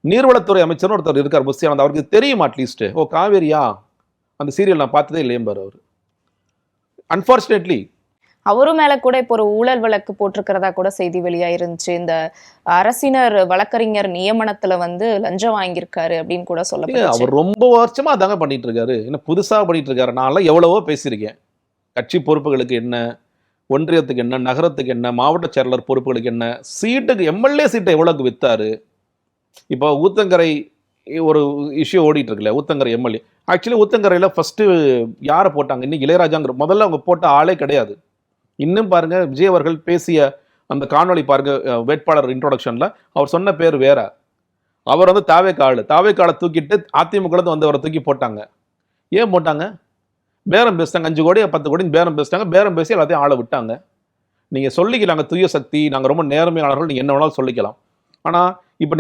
நீர்வளத்துறை அமைச்சர் ஒருத்தர் இருக்கார் புஷியானந்த், அவருக்கு தெரியுமா அட்லீஸ்ட், ஓ காவேரியா அந்த சீரியல் நான் பார்த்ததே இல்லையம்பார் அவர். அன்ஃபார்ச்சுனேட்லி அவரும் மேல கூட இப்போ ஒரு ஊழல் வழக்கு போட்டிருக்கிறதா கூட செய்தி வெளியாயிருந்துச்சு. இந்த அரசினர் வழக்கறிஞர் நியமனத்துல வந்து லஞ்சம் வாங்கியிருக்காரு அப்படின்னு கூட சொல்லப்படுது. அவர் ரொம்ப வருஷமா அதாங்க பண்ணிட்டு இருக்காரு, என்ன புதுசா பண்ணிட்டு இருக்காரு. நான்லாம் எவ்வளவோ பேசியிருக்கேன், கட்சி பொறுப்புகளுக்கு என்ன, ஒன்றியத்துக்கு என்ன, நகரத்துக்கு என்ன, மாவட்ட செயலாளர் பொறுப்புகளுக்கு என்ன, சீட்டுக்கு எம்எல்ஏ சீட்டை எவ்வளவுக்கு வித்தாரு. இப்போ ஊத்தங்கரை ஒரு இஷ்யூ ஓடிட்டு இருக்குல்ல, ஊத்தங்கரை எம்எல்ஏ. ஆக்சுவலி ஊத்தங்கரையில ஃபர்ஸ்ட் யாரை போட்டாங்க, இன்னைக்கு இளையராஜாங்கிற முதல்ல அவங்க போட்ட ஆளே கிடையாது. இன்னும் பாருங்க, விஜய் அவர்கள் பேசிய அந்த காணொளி பாருங்க, வேட்பாளர் இன்ட்ரோடக்ஷன்ல அவர் சொன்ன பேர் வேற. அவர் வந்து தாவேக்காலை தூக்கிட்டு அதிமுக வந்தவரை தூக்கி போட்டாங்க. ஏன் போட்டாங்க? பேரம் பேசிட்டாங்க, 5 கோடி 10 கோடி பேரம் பேசிட்டாங்க, பேரம் பேசி எல்லாத்தையும் ஆளை விட்டாங்க. நீங்க சொல்லிக்கலாங்க தூய சக்தி, நாங்க ரொம்ப நேர்மையாளர்கள், நீங்க என்ன வேணாலும் சொல்லிக்கலாம். ஆனா இப்போ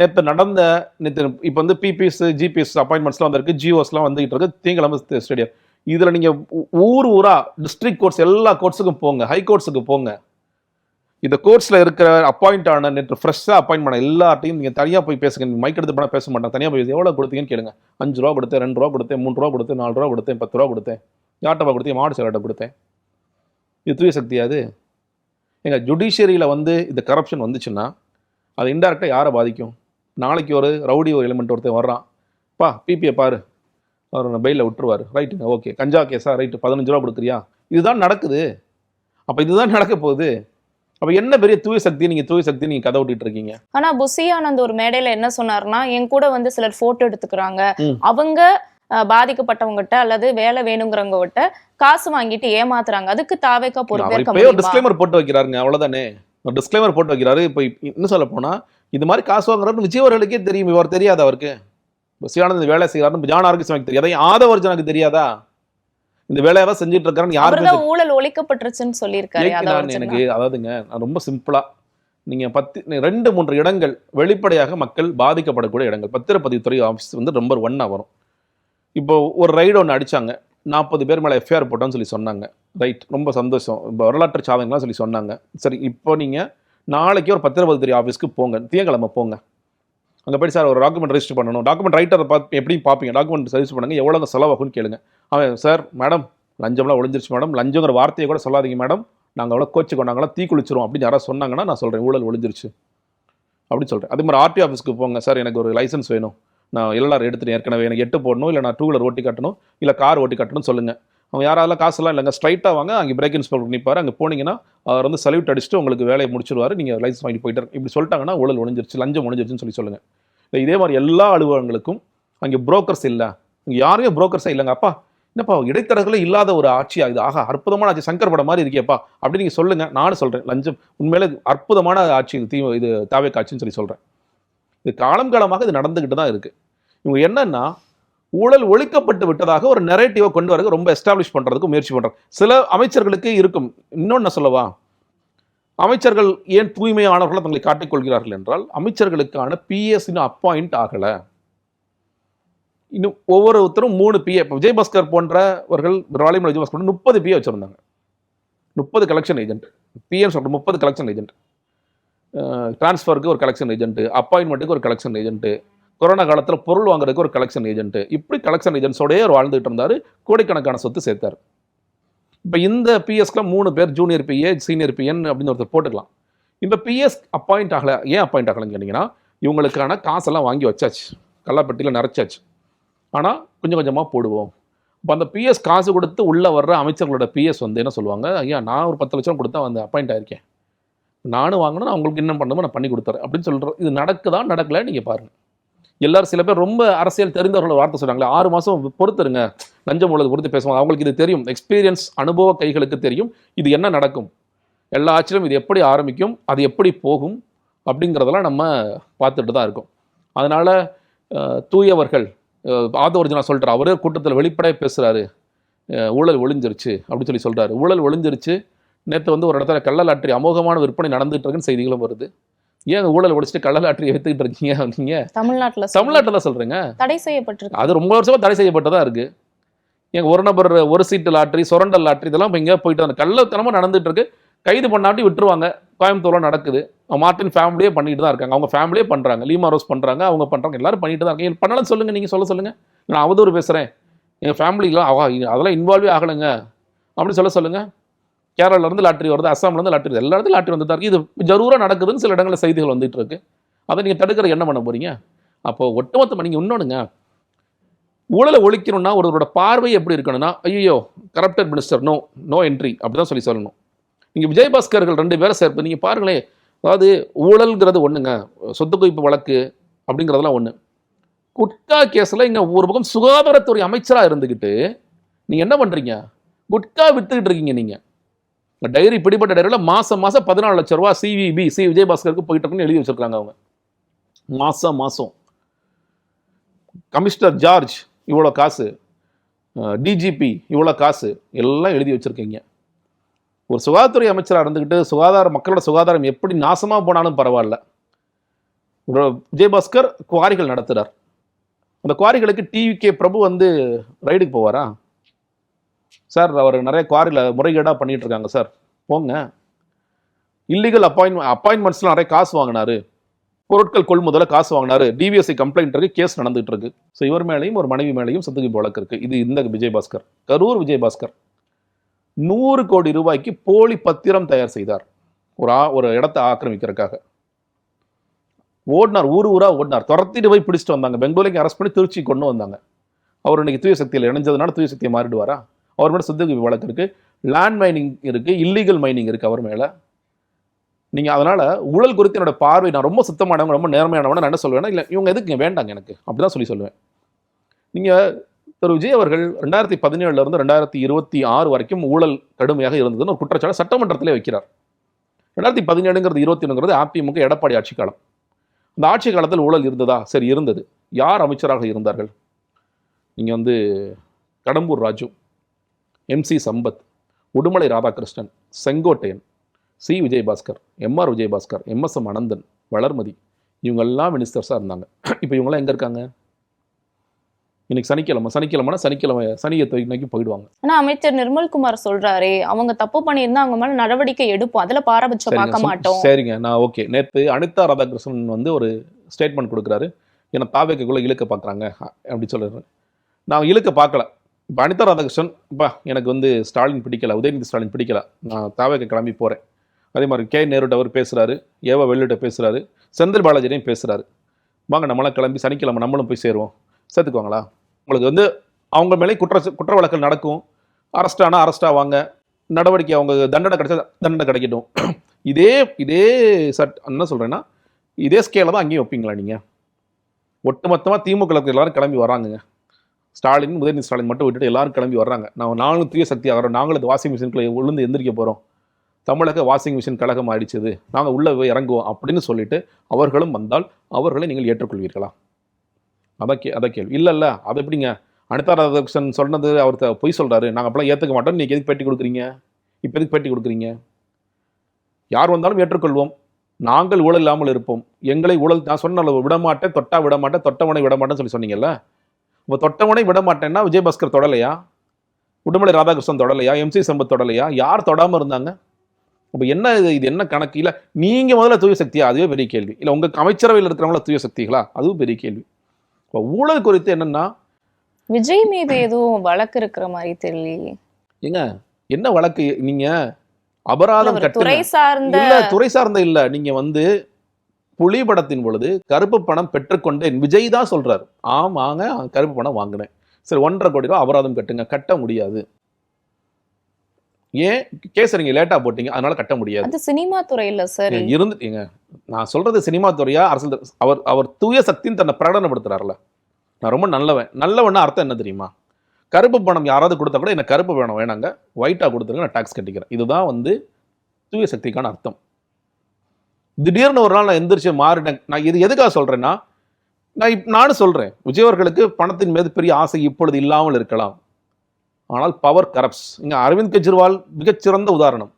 இப்போ வந்து பிபிஎஸ் ஜிபிஎஸ் அப்பாயின்மெண்ட்ஸ்லாம் வந்திருக்கு, ஜிஓஸ்லாம் வந்துகிட்டு இருக்கு, தீங்கிழமை ஸ்டேடியம். இதில் நீங்கள் ஊரா டிஸ்ட்ரிக்ட் கோர்ட்ஸ் எல்லா கோர்ட்ஸுக்கும் போங்க, ஹை கோர்ட்ஸுக்கு போங்க. இந்த கோர்ட்ஸில் இருக்கிற அப்பாயிண்ட் ஆன நேற்று ஃப்ரெஷ்ஷாக அப்பாயின்ட் பண்ண எல்லாத்தையும் நீங்கள் தனியாக போய் பேசுங்க. மைக் எடுத்து போனால் பேச மாட்டாங்க, தனியாக போய் எவ்வளோ கொடுத்தீங்கன்னு கேளுங்க. 5 ரூபா கொடுத்தேன், 2 ரூபா கொடுத்தேன், 3 ரூபா கொடுத்தேன், 4 ரூபா கொடுத்தேன், 10 ரூபா கொடுத்தேன், யார்ட்டப்பா கொடுத்தேன், மாவட்ட செயலாளர்கிட்ட கொடுத்தேன். இது தூய சக்தியாது? எங்கள் ஜுடிஷியரியில் வந்து இந்த கரப்ஷன் வந்துச்சுன்னா அது இன்டெரக்டாக யாரை பாதிக்கும்? நாளைக்கு ஒரு ரவுடி ஒரு எலிமெண்ட் ஒருத்தர் வர்றான், பா பிபியை பாரு, அவர் பெயிலில் விட்டுருவார், ரைட்டுங்க, ஓகே, கஞ்சா கேஸா, ரைட்டு, 15 ரூபா கொடுக்குறியா? இதுதான் நடக்குது. அப்போ இதுதான் நடக்க போகுது. அப்போ என்ன பெரிய தூய சக்தி நீங்கள் கதை விட்டுட்டு இருக்கீங்க? ஆனா புஷியானந்த் ஒரு மேடையில என்ன சொன்னாருன்னா, என் கூட வந்து சிலர் போட்டோ எடுத்துக்கிறாங்க, அவங்க பாதிக்கப்பட்டவங்ககிட்ட அல்லது வேலை வேணுங்கிறவங்ககிட்ட காசு வாங்கிட்டு ஏமாத்துறாங்க, அதுக்கு தாவேக்கா பொறுப்பேற்க முடியுமா? டிஸ்க்ளைமர் போட்டு வைக்கிறாருங்க, அவ்வளவுதானே. ஒரு டிஸ்க்ளைமர் போட்டு வைக்கிறாரு. இப்போ இன்னும் சொல்ல போனா இது மாதிரி காசு வாங்குறாரு விஜய் அவர்களுக்கே தெரியும், இவர் தெரியாது அவருக்கு. புஷியானந்த் வேலை செய்யறாருன்னு ஜான் ஆர்கிஸ்மாக்கு தெரியாதா? ஆதவர்ஜனுக்கு தெரியாதா இந்த வேலையெல்லாம் செஞ்சுட்டு இருக்காருன்னு? யாருக்கும் ஊழல் ஒழிக்கப்பட்டுருச்சுன்னு சொல்லியிருக்காரு. எனக்கு அதாவதுங்க, நான் ரொம்ப சிம்பிளா, நீங்க 2-3 இடங்கள் வெளிப்படையாக மக்கள் பாதிக்கப்படக்கூடிய இடங்கள், பத்திரப்பதிவுத்துறை ஆஃபீஸ் வந்து நம்பர் 1 வரும். இப்போ ஒரு ரைடு ஒன்று அடிச்சாங்க, 40 பேர் மேலே எஃப்ஐஆர் போட்டோன்னு சொல்லி சொன்னாங்க, ரைட், ரொம்ப சந்தோஷம், இப்போ வரலாற்று சாதனைகள்லாம் சொல்லி சொன்னாங்க. சரி, இப்போ நீங்கள் நாளைக்கு ஒரு பத்திரப்பதிவுத்துறை ஆஃபீஸ்க்கு போங்க, திங்கக்கிழமை போங்க. அங்கே போய் சார் ஒரு டாக்குமெண்ட் ரெஜிஸ்டர் பண்ணணும், டாக்குமெண்ட் ரைட்டரை பார்த்து எப்படி பார்ப்பீங்க, டாக்குமெண்ட் ரெஜிஸ்டர் பண்ணுங்க, எவ்வளோ செலவாகும்னு கேளுங்க. அவன் சார் மேடம் லஞ்சம்லாம் ஒழிஞ்சிருச்சு மேடம், லஞ்சங்கிற வார்த்தையை கூட சொல்லாதீங்க மேடம், நாங்கள் அவ்வளோ கோச்சு கொண்டாங்களாம் தீ குளிச்சிரும் அப்படின்னு யாராவது சொன்னாங்கன்னா நான் சொல்கிறேன் ஊழல் ஒழிஞ்சிருச்சு அப்படின்னு சொல்கிறேன். அதே மாதிரி ஆர்டி ஆஃபீஸ்க்கு போங்க, சார் எனக்கு ஒரு லைசன்ஸ் வேணும், நான் எல்ஆர் எடுத்துட்டு ஏற்கனவே எனக்கு 8 போடணும், இல்லை நான் 2 வீலர் ஓட்டி கட்டணும், இல்லை கார் ஓட்டி கட்டணும்னு சொல்லுங்கள். அவங்க யாராவது காசுலாம் இல்லைங்க, ஸ்ட்ரைட்டாக வாங்க, அங்கே பிரேக் இன்ஸ்பெக்டர் நிற்பார், அங்கே போனீங்கன்னா அவர் வந்து சல்யூட் அடிச்சுட்டு உங்களுக்கு வேலையை முடிச்சிருவார், நீங்கள் லைசன்ஸ் வாங்கிட்டு போயிட்டார். இப்படி சொல்லிட்டாங்கன்னா ஊழல் ஒழிஞ்சிருச்சு, லஞ்சம் ஒழிஞ்சிருச்சுன்னு சொல்லி சொல்லுங்கள். இதே மாதிரி எல்லா அலுவலகங்களுக்கும் அங்கே புரோக்கர்ஸ் இல்லை, இங்கே யாருமே புரோக்கர்ஸாக இல்லைங்க. அப்பா என்னப்பா இடைத்தரகளே இல்லாத ஒரு ஆட்சியா இது, ஆகா அற்புதமான ஆட்சி, சங்கர் படம் மாதிரி இருக்கேப்பா அப்படின்னு நீங்கள் சொல்லுங்கள். நானும் சொல்கிறேன், லஞ்சம் உண்மையிலே அற்புதமான ஆட்சி, இது தாவேக்கா ஆட்சின்னு சொல்லி சொல்கிறேன். இது காலமாக இது நடந்துக்கிட்டு தான் இருக்குது. இவங்க என்னன்னா ஊழல் ஒழிக்கப்பட்டு விட்டதாக ஒரு நெரேட்டிவை கொண்டு வரது ரொம்ப எஸ்டாப்ளிஷ் பண்ணுறதுக்கு முயற்சி பண்ணுறாங்க. சில அமைச்சர்களுக்கு இருக்கும். இன்னொன்று சொல்லவா, அமைச்சர்கள் ஏன் தூய்மையானவர்களை தங்களை காட்டிக்கொள்கிறார்கள் என்றால், அமைச்சர்களுக்கான பிஎஸ் இன்னும் அப்பாயிண்ட் ஆகலை. இன்னும் ஒவ்வொருத்தரும் 3 பிஏ, இப்போ விஜயபாஸ்கர் போன்றவர்கள், ராலிமலை விஜயபாஸ்கர் 30 பிஏ வச்சுருந்தாங்க, 30 கலெக்ஷன் ஏஜென்ட், பிஎன்னு சொல்கிற 30 கலெக்ஷன் ஏஜென்ட், டிரான்ஸ்ஃபருக்கு ஒரு கலெக்ஷன் ஏஜென்ட், அப்பாயின்மெண்ட்டுக்கு ஒரு கலெக்ஷன் ஏஜென்ட், கொரோனா காலத்தில் பொருள் வாங்குறதுக்கு ஒரு கலெக்ஷன் ஏஜென்ட், இப்படி கலெக்ஷன் ஏஜென்ட்ஸோடய அவர் வாழ்ந்துகிட்டு இருந்தார், கோடிக்கணக்கான சொத்து சேர்த்தார். இப்போ இந்த பிஎஸ்க்குலாம் 3 பேர் ஜூனியர் பிஏ, சீனியர் பிஎன் அப்படின்னு ஒருத்தர் போட்டுக்கலாம். இந்த பிஎஸ் அப்பாயிண்ட் ஆகலை. ஏன் அப்பாயிண்ட் ஆகலைன்னு கேட்டிங்கன்னா, இவங்களுக்கான காசெல்லாம் வாங்கி வச்சாச்சு, கல்லாப்பட்டியில் நிறைச்சாச்சு, ஆனால் கொஞ்சம் கொஞ்சமாக போடுவோம், இப்போ அந்த பிஎஸ் காசு கொடுத்து உள்ளே வர்ற அமைச்சர்களோட பிஎஸ் வந்து என்ன சொல்லுவாங்க, ஐயா நான் ஒரு 10 லட்சம் கொடுத்தா வந்து அப்பாயிண்ட் ஆயிருக்கேன், நானும் வாங்கணும், நான் உங்களுக்கு என்ன பண்ணணுமோ நான் பண்ணி கொடுத்துறேன் அப்படின்னு சொல்கிறேன். இது நடக்குதா நடக்கல நீங்கள் பாருங்கள். எல்லாரும் சில பேர் ரொம்ப அரசியல் தெரிந்தவர்கள் வார்த்தை சொல்கிறாங்களே 6 மாதம் பொறுத்துருங்க, லஞ்சம் உள்ளது பொறுத்து பேசுவாங்க. அவங்களுக்கு இது தெரியும், எக்ஸ்பீரியன்ஸ் அனுபவ கைகளுக்கு தெரியும் இது என்ன நடக்கும், எல்லா ஆட்சியிலும் இது எப்படி ஆரம்பிக்கும், அது எப்படி போகும் அப்படிங்கிறதெல்லாம் நம்ம பார்த்துட்டு தான் இருக்கோம். அதனால் தூயவர்கள் ஆதவர்ஜனா சொல்கிறார், அவரே கூட்டத்தில் வெளிப்படையாக பேசுகிறாரு, ஊழல் ஒழிஞ்சிருச்சு அப்படின்னு சொல்லி சொல்கிறாரு. ஊழல் ஒழிஞ்சிருச்சு. நேற்று வந்து ஒரு இடத்துல கள்ளலாற்றி அமோகமான விற்பனை நடந்துகிட்டு இருக்குன்னு செய்திகளும் வருது. ஏன் ஊழல் ஒழிச்சிட்டு கள்ளலாற்றி எடுத்துக்கிட்டு இருக்கீங்க நீங்க? தமிழ்நாட்டில் தான் சொல்கிறேங்க, தடை செய்யப்பட்டிருக்கு. அது ரொம்ப வருஷமாக தடை செய்யப்பட்டதாக இருக்குது. எங்க ஒரு நபர் ஒரு சீட்டு லாட்ரி, சுரண்டல் லாட்ரி இதெல்லாம் இப்போ எங்கேயா போயிட்டு அந்த கள்ளத்தனமாக நடந்துட்டு இருக்கு. கைது பண்ணாட்டி விட்டுருவாங்க. கோயம்புத்தூர்ல நடக்குது. மார்ட்டின் ஃபேமிலியே பண்ணிட்டு தான் இருக்காங்க, அவங்க ஃபேமிலியே பண்ணுறாங்க, லீமா ரோஸ் பண்ணுறாங்க, அவங்க பண்ணுறாங்க, எல்லாரும் பண்ணிட்டு தான் இருக்காங்க. பண்ணலாம் சொல்லுங்கள், நீங்கள் சொல்லுங்கள், நான் அவதூறு பேசுகிறேன், எங்கள் ஃபேமிலிலாம் அதெல்லாம் இன்வால்வே ஆகலைங்க அப்படின்னு சொல்லுங்கள். கேரளாலேருந்து லாட்ரி வருது, அஸ்ஸாம்லேருந்து லாட்ரி வருது, எல்லா இடத்துல லாட்ரி வந்துட்டு இருக்கு. இது ஜரூராக நடக்குதுன்னு சில இடங்களில் செய்திகள் வந்துட்டு இருக்கு. அதை நீங்கள் தடுக்கிற என்ன பண்ண போறீங்க? அப்போ ஒட்டுமொத்தமாக நீங்கள் இன்னொன்றுங்க, ஊழலை ஒழிக்கணும்னா ஒருவரோட பார்வை எப்படி இருக்கணும்னா, ஐயோ கரப்டட் மினிஸ்டர் நோ என்ட்ரி அப்படி தான் சொல்லணும். நீங்கள் விஜயபாஸ்கர்கள் 2 பேரை சேர்ப்பு நீங்கள் பாருங்களேன். அதாவது ஊழல்ங்கிறது ஒன்றுங்க, சொத்து குவிப்பு வழக்கு அப்படிங்கிறதெல்லாம் ஒன்று. குட்கா கேஸில் இங்கே ஒரு பக்கம் சுகாதாரத்துறை அமைச்சராக இருந்துக்கிட்டு நீங்கள் என்ன பண்ணுறீங்க? குட்கா வித்துக்கிட்டு இருக்கீங்க. நீங்கள் டைரி பிடிப்பட்ட டைரியில் மாதம் 14 லட்சம் ரூபா சிவிபி விஜயபாஸ்கருக்கு போயிட்டு இருக்குன்னு எழுதி வச்சிருக்காங்க. அவங்க மாதம் கமிஷனர் ஜார்ஜ் இவ்வளோ காசு, டிஜிபி இவ்வளோ காசு எல்லாம் எழுதி வச்சுருக்கீங்க. ஒரு சுகாதாரத்துறை அமைச்சராக இருந்துக்கிட்டு மக்களோட சுகாதாரம் எப்படி நாசமாக போனாலும் பரவாயில்ல, விஜயபாஸ்கர் குவாரிகள் நடத்துகிறார். அந்த குவாரிகளுக்கு டிவிகே பிரபு வந்து ரைடுக்கு போவாரா? சார் அவர் நிறைய குவாரியில் முறைகேடாக பண்ணிகிட்டு இருக்காங்க சார், போங்க. இல்லீகல் அப்பாயின்மெண்ட்ஸ்லாம் நிறைய காசு வாங்கினாரு, பொருட்கள் கொள்முதல காசு வாங்கினாரு, டிவிஎஸ்சி கம்ப்ளைண்ட் இருக்கு, கேஸ் நடந்துகிட்டு இருக்கு. ஸோ இவர் மேலேயும் ஒரு மனைவி மேலேயும் சொத்து குவிப்பு வழக்கு இருக்கு. இது இந்த விஜயபாஸ்கர், கரூர் விஜயபாஸ்கர் 100 கோடி ரூபாய்க்கு போலி பத்திரம் தயார் செய்தார் ஒரு இடத்தை ஆக்கிரமிக்கிறதுக்காக. ஓடினார், ஊரா ஓடினார், துரத்திட்டு போய் பிடிச்சிட்டு வந்தாங்க. பெங்களூருக்கு அரெஸ்ட் பண்ணி திருச்சி கொண்டு வந்தாங்க. அவர் இன்னைக்கு தூய சக்தியில் இணைஞ்சதுனால தூய சக்தியை மாறிடுவாரா? அவர் மேலே சொத்து குவிப்பு வழக்கு இருக்கு, லேண்ட் மைனிங் இருக்கு, இல்லீகல் மைனிங் இருக்கு அவர் மேலே. நீங்கள் அதனால் ஊழல் குறித்து என்னோட பார்வை, நான் ரொம்ப சுத்தமானவங்க, ரொம்ப நேர்மையானவங்க, நான் என்ன சொல்லுவேன்னா, இல்லை இவங்க எதுக்கு வேண்டாங்க எனக்கு அப்படி தான் சொல்லுவேன். நீங்கள் திரு விஜய் அவர்கள் 2017 2026 வரைக்கும் ஊழல் கடுமையாக இருந்ததுன்னு ஒரு குற்றச்சாட்டு சட்டமன்றத்திலே வைக்கிறார். 2017 21 அதிமுக எடப்பாடி ஆட்சி காலம். அந்த ஆட்சி காலத்தில் ஊழல் இருந்ததா? சரி, இருந்தது. யார் அமைச்சராக இருந்தார்கள்? நீங்கள் வந்து Kadambur Raju, MC Sampath, Udumalai Radhakrishnan, Sengottaiyan, Vijayabaskar, MR Vijayabaskar, MSM Ananthan, Valarmathi, இவங்கெல்லாம் மினிஸ்டர்ஸாக இருந்தாங்க. இப்போ இவங்கெல்லாம் எங்கே இருக்காங்க? இன்னைக்கு சனிக்கிழமை சனியை நோக்கி போயிடுவாங்க. ஆனா அமைச்சர் நிர்மல்குமார் சொல்றாரே, அவங்க தப்பு பண்ணியிருந்தா அவங்க மேல நடவடிக்கை எடுப்போம், அதுல பாரபட்சம் பார்க்க மாட்டோம். சரிங்க, நான் ஓகே. நேற்று அனிதா ராதாகிருஷ்ணன் வந்து ஒரு ஸ்டேட்மெண்ட் கொடுக்குறாரு, என்னை தாவேக்குள்ளே இழுக்க பார்க்குறாங்க அப்படி சொல்லுறேன். நான் இழுக்க பார்க்கல. இப்போ அனிதா ராதாகிருஷ்ணன், எனக்கு வந்து ஸ்டாலின் பிடிக்கல, உதயநிதி ஸ்டாலின் பிடிக்கல, நான் தாவேக்கு கிளம்பி போகிறேன். அதே மாதிரி கே நேருட்ட அவர் பேசுகிறாரு, ஏவா வெள்ளிட்ட பேசுகிறாரு, செந்தில் பாலாஜியும் பேசுகிறாரு. வாங்க நம்மளாம் கிளம்பி சனிக்கிழமை நம்மளும் போய் சேருவோம், சேர்த்துக்குவாங்களா? உங்களுக்கு வந்து அவங்க மேலே குற்ற வழக்குகள் நடக்கும், அரெஸ்டாக வாங்க, நடவடிக்கை அவங்க தண்டனை கிடைக்கட்டும். இதே என்ன சொல்கிறேன்னா, இதே ஸ்கேலை தான் அங்கேயும் வைப்பீங்களா நீங்கள்? ஒட்டுமொத்தமாக திமுக எல்லாரும் கிளம்பி வராங்க. ஸ்டாலின், உதயநிதி ஸ்டாலின் மட்டும் விட்டுட்டு எல்லாரும் கிளம்பி வர்றாங்க. நாங்களும் தூய சக்தி ஆகிறோம், நாங்களும் இந்த வாஷிங் மிஷின்களை உளுந்து எந்திரிக்க போகிறோம், தமிழக வாஷிங் மிஷின் கழகம் ஆயிடுச்சது, நாங்கள் உள்ளே போய் இறங்குவோம் அப்படின்னு சொல்லிட்டு அவர்களும் வந்தால் அவர்களை நீங்கள் ஏற்றுக்கொள்வீர்களா? அதான் கேள்வி. இல்லை அதை எப்படிங்க? அனிதா ராதாகிருஷ்ணன் சொன்னது அவர் பொய் சொல்கிறாரு, நாங்கள் அப்பெல்லாம் ஏற்றுக்க மாட்டோம், நீங்கள் எதுக்கு பேட்டி கொடுக்குறீங்க? இப்போ எதுக்கு பேட்டி கொடுக்குறீங்க? யார் வந்தாலும் ஏற்றுக்கொள்வோம், நாங்கள் ஊழல் இல்லாமல் இருப்போம், எங்களை ஊழல் நான் சொன்ன விடமாட்டேன், தொட்டவனை விடமாட்டேன்னு சொல்லி சொன்னீங்கல்ல. இப்போ தொட்டவனை விடமாட்டேன்னா விஜயபாஸ்கர் தொடலையா? உடுமலை ராதாகிருஷ்ணன் தொடலையா? MC சம்பத் தொடலையா? யார் தொடாமல் இருந்தாங்க? இப்போ என்ன இது என்ன கணக்கு? இல்லை நீங்கள் முதல்ல தூய சக்தியா? அதுவே பெரிய கேள்வி. இல்லை உங்கள் அமைச்சரவையில் இருக்கிறவங்கள தூய சக்திகளா? அதுவும் பெரிய கேள்வி. இப்போ ஊழல் குறித்து என்னன்னா, விஜய் மீது எதுவும் வழக்கு இருக்கிற மாதிரி தெரியலையே. ஏங்க என்ன வழக்கு? நீங்க அபராதம் துறை சார்ந்த இல்ல, நீங்க வந்து புலி படத்தின் பொழுது கருப்பு பணம் பெற்றுக்கொண்டேன், விஜய் தான் சொல்றாரு. ஆமாங்க, கருப்பு பணம் வாங்கினேன். சரி 1.5 கோடி ரூபா அபராதம் கட்டுங்க. கட்ட முடியாது. ஏன் கேஸ் நீங்க லேட்டா போட்டீங்க, அதனால கட்ட முடியாது. அது சினிமா துறையில சார். ஏங்க நான் சொல்றது சினிமா துறையா அரசியல் அவர் தூய சக்தின்னு தன்னை பிரகடனப்படுத்துறாருல. நான் ரொம்ப நல்லவன்னா அர்த்தம் என்ன தெரியுமா? கருப்பு பணம் யாராவது கொடுத்தா கூட எனக்கு கருப்பு வேணாங்க, ஒயிட்டா கொடுத்துருங்க, நான் டாக்ஸ் கட்டிக்கிறேன். இதுதான் வந்து தூய சக்திக்கான அர்த்தம். திடீர்னு ஒரு நாள் நான் எந்திரிச்சு மாறினேன். நான் இது எதுக்காக சொல்றேன்னா, நானும் சொல்றேன், விஜய் அவர்களுக்கு பணத்தின் மீது பெரிய ஆசை இப்பொழுது இல்லாமல் இருக்கலாம். ஆனால் பவர் கரப்ட்ஸ். இங்க அரவிந்த் கெஜ்ரிவால் மிகச்சிறந்த உதாரணம்.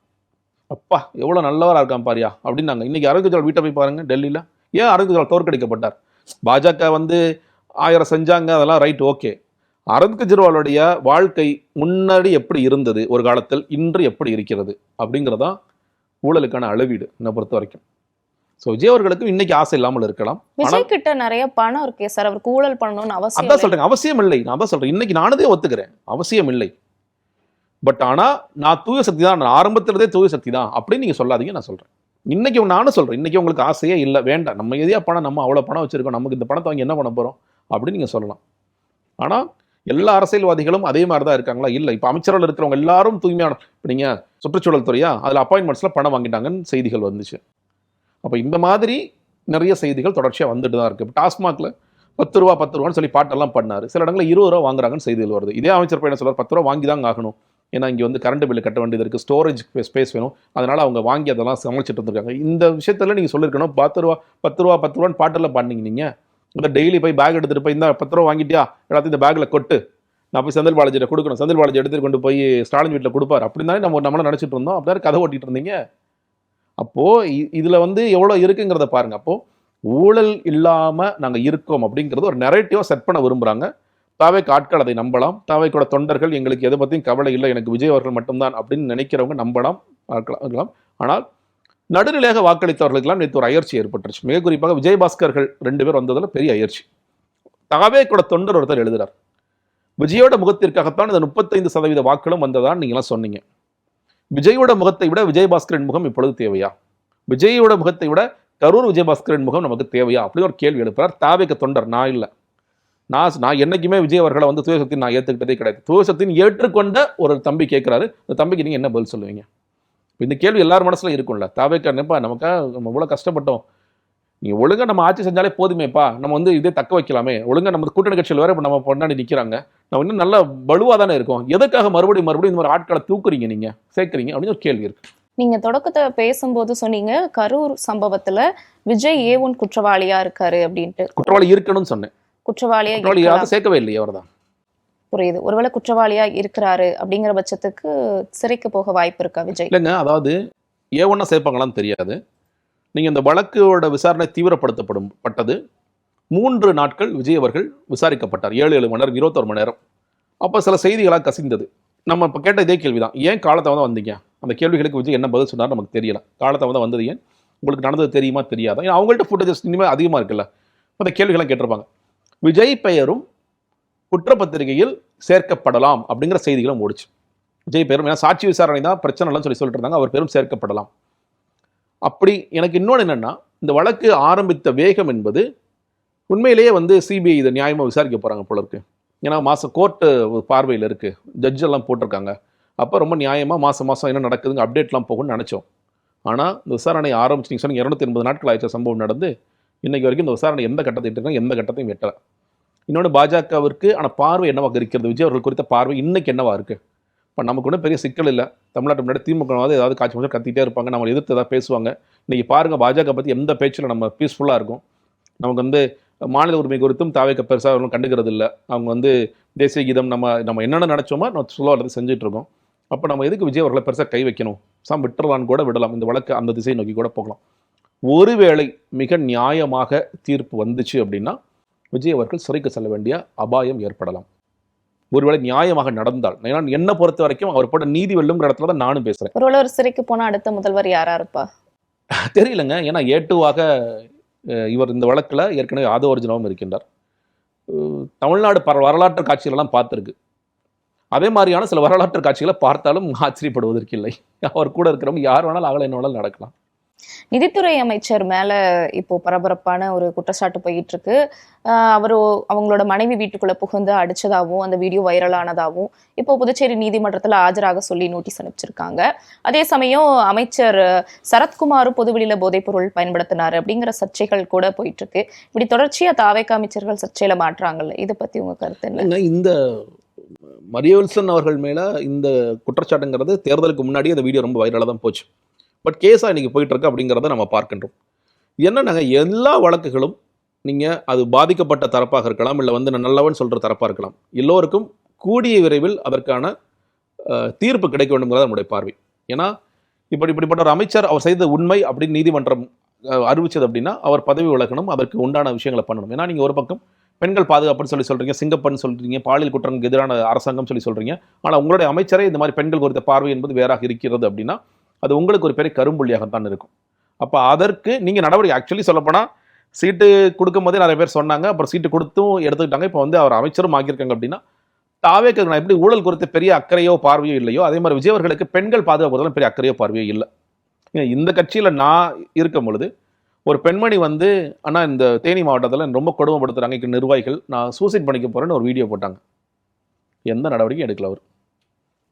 அப்பா எவ்வளவு நல்லவரா இருக்கான் பாரியா அப்படின்னாங்க. இன்னைக்கு அரவிந்த் கெஜ்ரிவால் வீட்டை போய் பாருங்க டெல்லியில. ஏன் அரவிந்த் கெஜ்ரிவால் தோற்கடிக்கப்பட்டார்? பாஜக வந்து 1000 செஞ்சாங்க, அதெல்லாம் ரைட், ஓகே. அரவிந்த் கெஜ்ரிவாலுடைய வாழ்க்கை முன்னாடி எப்படி இருந்தது ஒரு காலத்தில், இன்று எப்படி இருக்கிறது அப்படிங்கிறதான் ஊழலுக்கான அளவீடு என்னை பொறுத்த வரைக்கும். ஸோ விஜய் அவர்களுக்கு இன்னைக்கு ஆசை இல்லாமல் இருக்கலாம். விஜய் கிட்ட நிறைய பணம் இருக்கே சார், அவருக்கு ஊழல் பண்ணணும்னு அவசியம் அதான் சொல்றேன், அவசியம் இல்லை. நான் தான் சொல்றேன், இன்னைக்கு நானதே ஒத்துக்கிறேன், அவசியம் இல்லை. பட் ஆனா நான் தூய சக்தி தான், நான் ஆரம்பத்திலே தூய சக்தி தான் அப்படின்னு நீங்க சொல்லாதீங்க. நான் சொல்றேன், இன்னைக்கு நானும் சொல்றேன், இன்னைக்கு உங்களுக்கு ஆசையே இல்லை, வேண்டாம், நம்ம எதையா பணம், நம்ம அவ்வளவு பணம் வச்சிருக்கோம், நமக்கு இந்த பணத்தை வாங்கி என்ன பண்ண போறோம் அப்படின்னு நீங்க சொல்லலாம். ஆனா எல்லா அரசியல்வாதிகளும் அதே மாதிரி தான் இருக்காங்களா? இல்லை. இப்போ அமைச்சர்கள் இருக்கிறவங்க எல்லாரும் தூய்மையான, இப்போ நீங்க சுற்றுச்சூழல் துறையா, அதில் அப்பாயின்மெண்ட்ஸ்ல பணம் வாங்கிட்டாங்கன்னு செய்திகள் வந்துச்சு. அப்போ இந்த மாதிரி நிறைய செய்திகள் தொடர்ச்சியாக வந்துட்டு தான் இருக்கு. இப்போ டாஸ்மாக்ல 10 ரூபான்னு சொல்லி பாட்டெல்லாம் பண்ணாரு. சில இடங்களில் 20 ரூபா வாங்குறாங்கன்னு செய்திகள் வருது. இதே அமைச்சர் பையன் சொல்றாரு 10 ரூபா வாங்கி தான் ஆகணும், ஏன்னா இங்கே வந்து கரண்ட் பில்லு கட்ட வேண்டியது இருக்குது, ஸ்டோரேஜ் ஸ்பேஸ் வேணும், அதனால அவங்க வாங்கி அதெல்லாம் சமாளிச்சுட்டு இருந்திருக்காங்க. இந்த விஷயத்துல நீங்கள் சொல்லியிருக்கணும், 10 ரூபான்னு பாட்டெல்லாம் பண்ணீங்க. நீங்கள் இந்த டெய்லி போய் பேக் எடுத்துகிட்டு போய் இந்த 10 ரூபா வாங்கிட்டியா எல்லாத்தையும் இந்த பேக்கில் கொட்டு, நான் போய் செந்தில் பாலாஜிட்ட கொடுக்கணும், செந்தில் பாலாஜி எடுத்துகிட்டு கொண்டு போய் ஸ்டாலின் வீட்டில் கொடுப்பார் அப்படின்னு தானே நம்மளாம் நினச்சிட்டு இருந்தோம். அப்படியே கதை ஓட்டிட்டு இருந்தீங்க. அப்போது இதில் வந்து எவ்வளோ இருக்குங்கிறத பாருங்கள். அப்போது ஊழல் இல்லாமல் நாங்கள் இருக்கோம் அப்படிங்கிறது ஒரு நெரேட்டிவாக செட் பண்ண விரும்புகிறாங்க. தாவேக்கு ஆட்கள் அதை நம்பலாம், தாவேக்கோட தொண்டர்கள் எங்களுக்கு எதை பற்றியும் கவலை இல்லை, எனக்கு விஜய் அவர்கள் மட்டும்தான் அப்படின்னு நினைக்கிறவங்க நம்பலாம், பார்க்கலாம். ஆனால் நடுநிலையாக வாக்களித்தவர்களுக்கெல்லாம் நேற்று ஒரு அயற்சி ஏற்பட்டுருச்சு. மிக குறிப்பாக விஜயபாஸ்கர்கள் 2 பேர் வந்ததில் பெரிய அயற்சி. தாவேக்கோட தொண்டர் ஒருத்தர் எழுதுறார், விஜயோட முகத்திற்காகத்தான் இந்த 35% வாக்களும் வந்ததான் நீங்களாம் சொன்னீங்க. விஜயோட முகத்தை விட விஜயபாஸ்கரின் முகம் இப்பொழுது தேவையா? விஜயோட முகத்தை விட கரூர் விஜயபாஸ்கரின் முகம் நமக்கு தேவையா அப்படின்னு ஒரு கேள்வி எழுப்புறார் தாவேக்க தொண்டர். நான் இல்லை, நான் என்னைக்குமே விஜய் அவர்களை வந்து தூயசக்தின்னு நான் ஏற்றுக்கிட்டதே கிடையாது. தூயசக்தின்னு ஏற்றுக்கொண்ட ஒரு தம்பி கேட்குறாரு, அந்த தம்பிக்கு நீங்கள் என்ன பதில் சொல்லுவீங்க? இந்த கேள்வி எல்லார் மனசுல இருக்கும்ல. தாவேக்கா என்னப்பா நமக்காக நம்ம இவ்வளோ கஷ்டப்பட்டோம், நீ ஒழுங்கா நம்ம ஆட்சி செஞ்சாலே போதுமேப்பா, நம்ம வந்து இதே தக்க வைக்கலாமே, ஒழுங்கா நம்ம கூட்டணி கட்சியில் வேற இப்போ நம்ம பொன்னாடி நிற்கிறாங்க, நம்ம இன்னும் நல்லா வலுவாக தானே இருக்கோம், எதுக்காக மறுபடியும் இந்த மாதிரி ஆட்களை தூக்குறீங்க, நீங்க சேர்க்குறீங்க அப்படின்னு ஒரு கேள்வி இருக்கு. நீங்க தொடக்கத்தை பேசும்போது சொன்னீங்க கரூர் சம்பவத்துல விஜய் A1 குற்றவாளியா இருக்காரு அப்படின்ட்டு. குற்றவாளி இருக்கணும்னு சொன்னேன், குற்றவாளியா சேர்க்கவே இல்லையே அவர்தான். புரியுது. ஒருவேளை குற்றவாளியா இருக்கிறாரு அப்படிங்கிற பட்சத்துக்கு சிறைக்கு போக வாய்ப்பு இருக்கா விஜய்? இல்லைங்க, அதாவது A1 சேர்ப்பாங்களான்னு தெரியாது. நீங்கள் இந்த வழக்கோட விசாரணை தீவிரப்படுத்தப்பட்டது 3 நாட்கள் விஜய் அவர்கள் விசாரிக்கப்பட்டார், 7 மணி நேரம், 21 மணி நேரம். அப்போ சில செய்திகளாக கசிந்தது. நம்ம இப்போ கேட்ட இதே கேள்வி தான், ஏன் காலத்தாமதம் வந்தீங்க? அந்த கேள்விகளுக்கு விஜய் என்ன பதில் சொன்னார் நமக்கு தெரியல. காலத்தாமதம் வந்தது ஏன், உங்களுக்கு நடந்தது தெரியுமா தெரியாதா? ஏன்னா அவங்கள்ட்ட ஃபுட்டேஜஸ் இனிமேல் அதிகமாக இருக்குல்ல, அந்த கேள்விகள்லாம் கேட்டிருப்பாங்க. விஜய் பெயரும் குற்றப்பத்திரிகையில் சேர்க்கப்படலாம் அப்படிங்கிற செய்திகளும் ஓடிச்சு. விஜய் பேரும், ஏன்னா சாட்சி விசாரணை தான் பிரச்சனைலாம் சொல்லிட்டு இருந்தாங்க, அவர் பேரும் சேர்க்கப்படலாம். அப்படி எனக்கு இன்னொன்று என்னென்னா, இந்த வழக்கு ஆரம்பித்த வேகம் என்பது உண்மையிலேயே வந்து சிபிஐ இதை நியாயமாக விசாரிக்க போகிறாங்க போல இருக்கு. ஏன்னா கோர்ட்டு பார்வையில் இருக்குது, ஜட்ஜ் எல்லாம் போட்டிருக்காங்க. அப்போ ரொம்ப நியாயமாக மாதம் என்ன நடக்குதுங்க அப்டேட்லாம் போகும்னு நினச்சோம். ஆனால் இந்த விசாரணை ஆரம்பிச்சு நீங்கள் சொன்னீங்க 280 நாட்கள் ஆயிடுச்ச சம்பவம் நடந்து, இன்றைக்கு வரைக்கும் இந்த விசாரணை எந்த கட்டத்தை இருக்காங்க, எந்த கட்டத்தையும் வெட்டலை. இன்னொன்று பாஜகவிற்கு ஆனால் பார்வை என்னவாக இருக்கிறது, விஜய் அவர்கள் குறித்த பார்வை இன்னைக்கு என்னவா இருக்குது? இப்போ நமக்கு ஒன்றும் பெரிய சிக்கல் இல்லை. தமிழ்நாட்டு முன்னாடி திமுக ஏதாவது காட்சி மட்டும் கத்திட்டே இருப்பாங்க, நம்ம எதிர்த்து ஏதாவது பேசுவாங்க. இன்றைக்கி பாருங்கள், பாஜக பற்றி எந்த பேச்சில் நம்ம பீஸ்ஃபுல்லாக இருக்கும். நமக்கு வந்து மாநில உரிமை குறித்தும் தாவேக்க பெருசாக அவர்களும் கண்டுக்கிறது இல்லை. அவங்க வந்து தேசிய கீதம் நம்ம என்னென்ன நினச்சோமோ நம்ம சொல்ல வரது செஞ்சுட்ருக்கோம். அப்போ நம்ம எதுக்கு விஜய் அவர்களை பெருசாக கை வைக்கணும்? விட்டுறலான்னு கூட விடலாம், இந்த வழக்கு அந்த திசையை நோக்கி கூட போகலாம். ஒருவேளை மிக நியாயமாக தீர்ப்பு வந்துச்சு அப்படின்னா விஜய் அவர்கள் சிறைக்கு செல்ல வேண்டிய அபாயம் ஏற்படலாம். ஒருவேளை நியாயமாக நடந்தால், ஏன்னா என்னை பொறுத்த வரைக்கும் அவர் போட்ட நீதி வெல்லுங்கிற இடத்துல தான் நானும் பேசுகிறேன். ஒருவேளை ஒரு சிறைக்கு போனால் அடுத்த முதல்வர் யாரா இருப்பா தெரியலங்க. ஏன்னா A2வாக இவர் இந்த வழக்கில் ஏற்கனவே ஆதவ அர்ஜுனாவும் இருக்கின்றார். தமிழ்நாடு வரலாற்று காட்சிகளெல்லாம் பார்த்துருக்கு. அதே மாதிரியான சில வரலாற்று காட்சிகளை பார்த்தாலும் ஆச்சரியப்படுவதற்கு இல்லை. அவர் கூட இருக்கிறவங்க யார் வேணாலும் ஆகலை, என்ன வேணாலும் நடக்கலாம். நிதித்துறை அமைச்சர் மேல இப்போ பரபரப்பான ஒரு குற்றச்சாட்டு போயிட்டு இருக்கு. அவங்களோட மனைவி வீட்டுக்குள்ள புகுந்து அடிச்சதாகவும் அந்த வீடியோ வைரலானதாகவும் இப்போ புதுச்சேரி நீதிமன்றத்துல ஆஜராக சொல்லி நோட்டீஸ் அனுப்பிச்சிருக்காங்க. அதே சமயம் அமைச்சர் சரத்குமாரும் பொதுவெளியில போதைப்பொருள் பயன்படுத்தினாரு அப்படிங்கிற சர்ச்சைகள் கூட போயிட்டு இருக்கு. இப்படி தொடர்ச்சியா தாவேகா அமைச்சர்கள் சர்ச்சையில மாட்டுறாங்கல்ல, இதை பத்தி உங்க கருத்து என்ன? இந்த மரிய வில்சன் அவர்கள் மேல இந்த குற்றச்சாட்டுங்கிறது தேர்தலுக்கு முன்னாடி அந்த வீடியோ ரொம்ப வைரலாக தான் போச்சு. பட் கேஸாக இன்றைக்கி போயிட்டுருக்கு அப்படிங்கிறத நம்ம பார்க்கின்றோம். என்னன்னாங்க, எல்லா வழக்குகளும் நீங்கள் அது பாதிக்கப்பட்ட தரப்பாக இருக்கலாம், இல்லை வந்து நல்லவன் சொல்கிற தரப்பாக இருக்கலாம், எல்லோருக்கும் கூடிய விரைவில் அதற்கான தீர்ப்பு கிடைக்க வேண்டும்ங்கிறத நம்முடைய பார்வை. ஏன்னா இப்படிப்பட்ட ஒரு அமைச்சர் அவர் செய்த உண்மை அப்படின்னு நீதிமன்றம் அறிவிச்சது அப்படின்னா அவர் பதவி விலகணும், அதற்கு உண்டான விஷயங்களை பண்ணணும். ஏன்னா நீங்கள் ஒரு பக்கம் பெண்கள் பாதுகாப்புன்னு சொல்கிறீங்க, சிங்கப்பன் சொல்கிறீங்க, பாலியல் குற்றங்களுக்கு எதிரான அரசாங்கம் சொல்கிறீங்க. ஆனால் உங்களுடைய அமைச்சரே இந்த மாதிரி பெண்கள் குறித்த பார்வை என்பது வேறாக இருக்கிறது அப்படின்னா அது உங்களுக்கு ஒரு பெரிய கரும்புள்ளியாகத்தான் இருக்கும். அப்போ அதற்கு நீங்கள் நடவடிக்கை ஆக்சுவலி சொல்லப்போனால் சீட்டு கொடுக்கும் போதே நிறைய பேர் சொன்னாங்க, அப்புறம் சீட்டு கொடுத்தும் எடுத்துக்கிட்டாங்க. இப்போ வந்து அவர் அமைச்சரும் ஆகியிருக்காங்க அப்படின்னா தாவேக்கு நான் எப்படி ஊழல் குறித்து பெரிய அக்கறையோ பார்வையோ இல்லையோ, அதே மாதிரி விஜய் அவர்களுக்கு பெண்கள் பாதுகாப்பு பெரிய அக்கறையோ பார்வையோ இல்லை. இந்த கட்சியில் நான் இருக்கும் பொழுது ஒரு பெண்மணி வந்து ஆனால் இந்த தேனி மாவட்டத்தில் ரொம்ப கொடுமைப்படுத்துகிறாங்க இங்கே நிர்வாகிகள், நான் சூசைட் பண்ணிக்க போகிறேன்னு ஒரு வீடியோ போட்டாங்க. எந்த நடவடிக்கையும் எடுக்கல அவர்.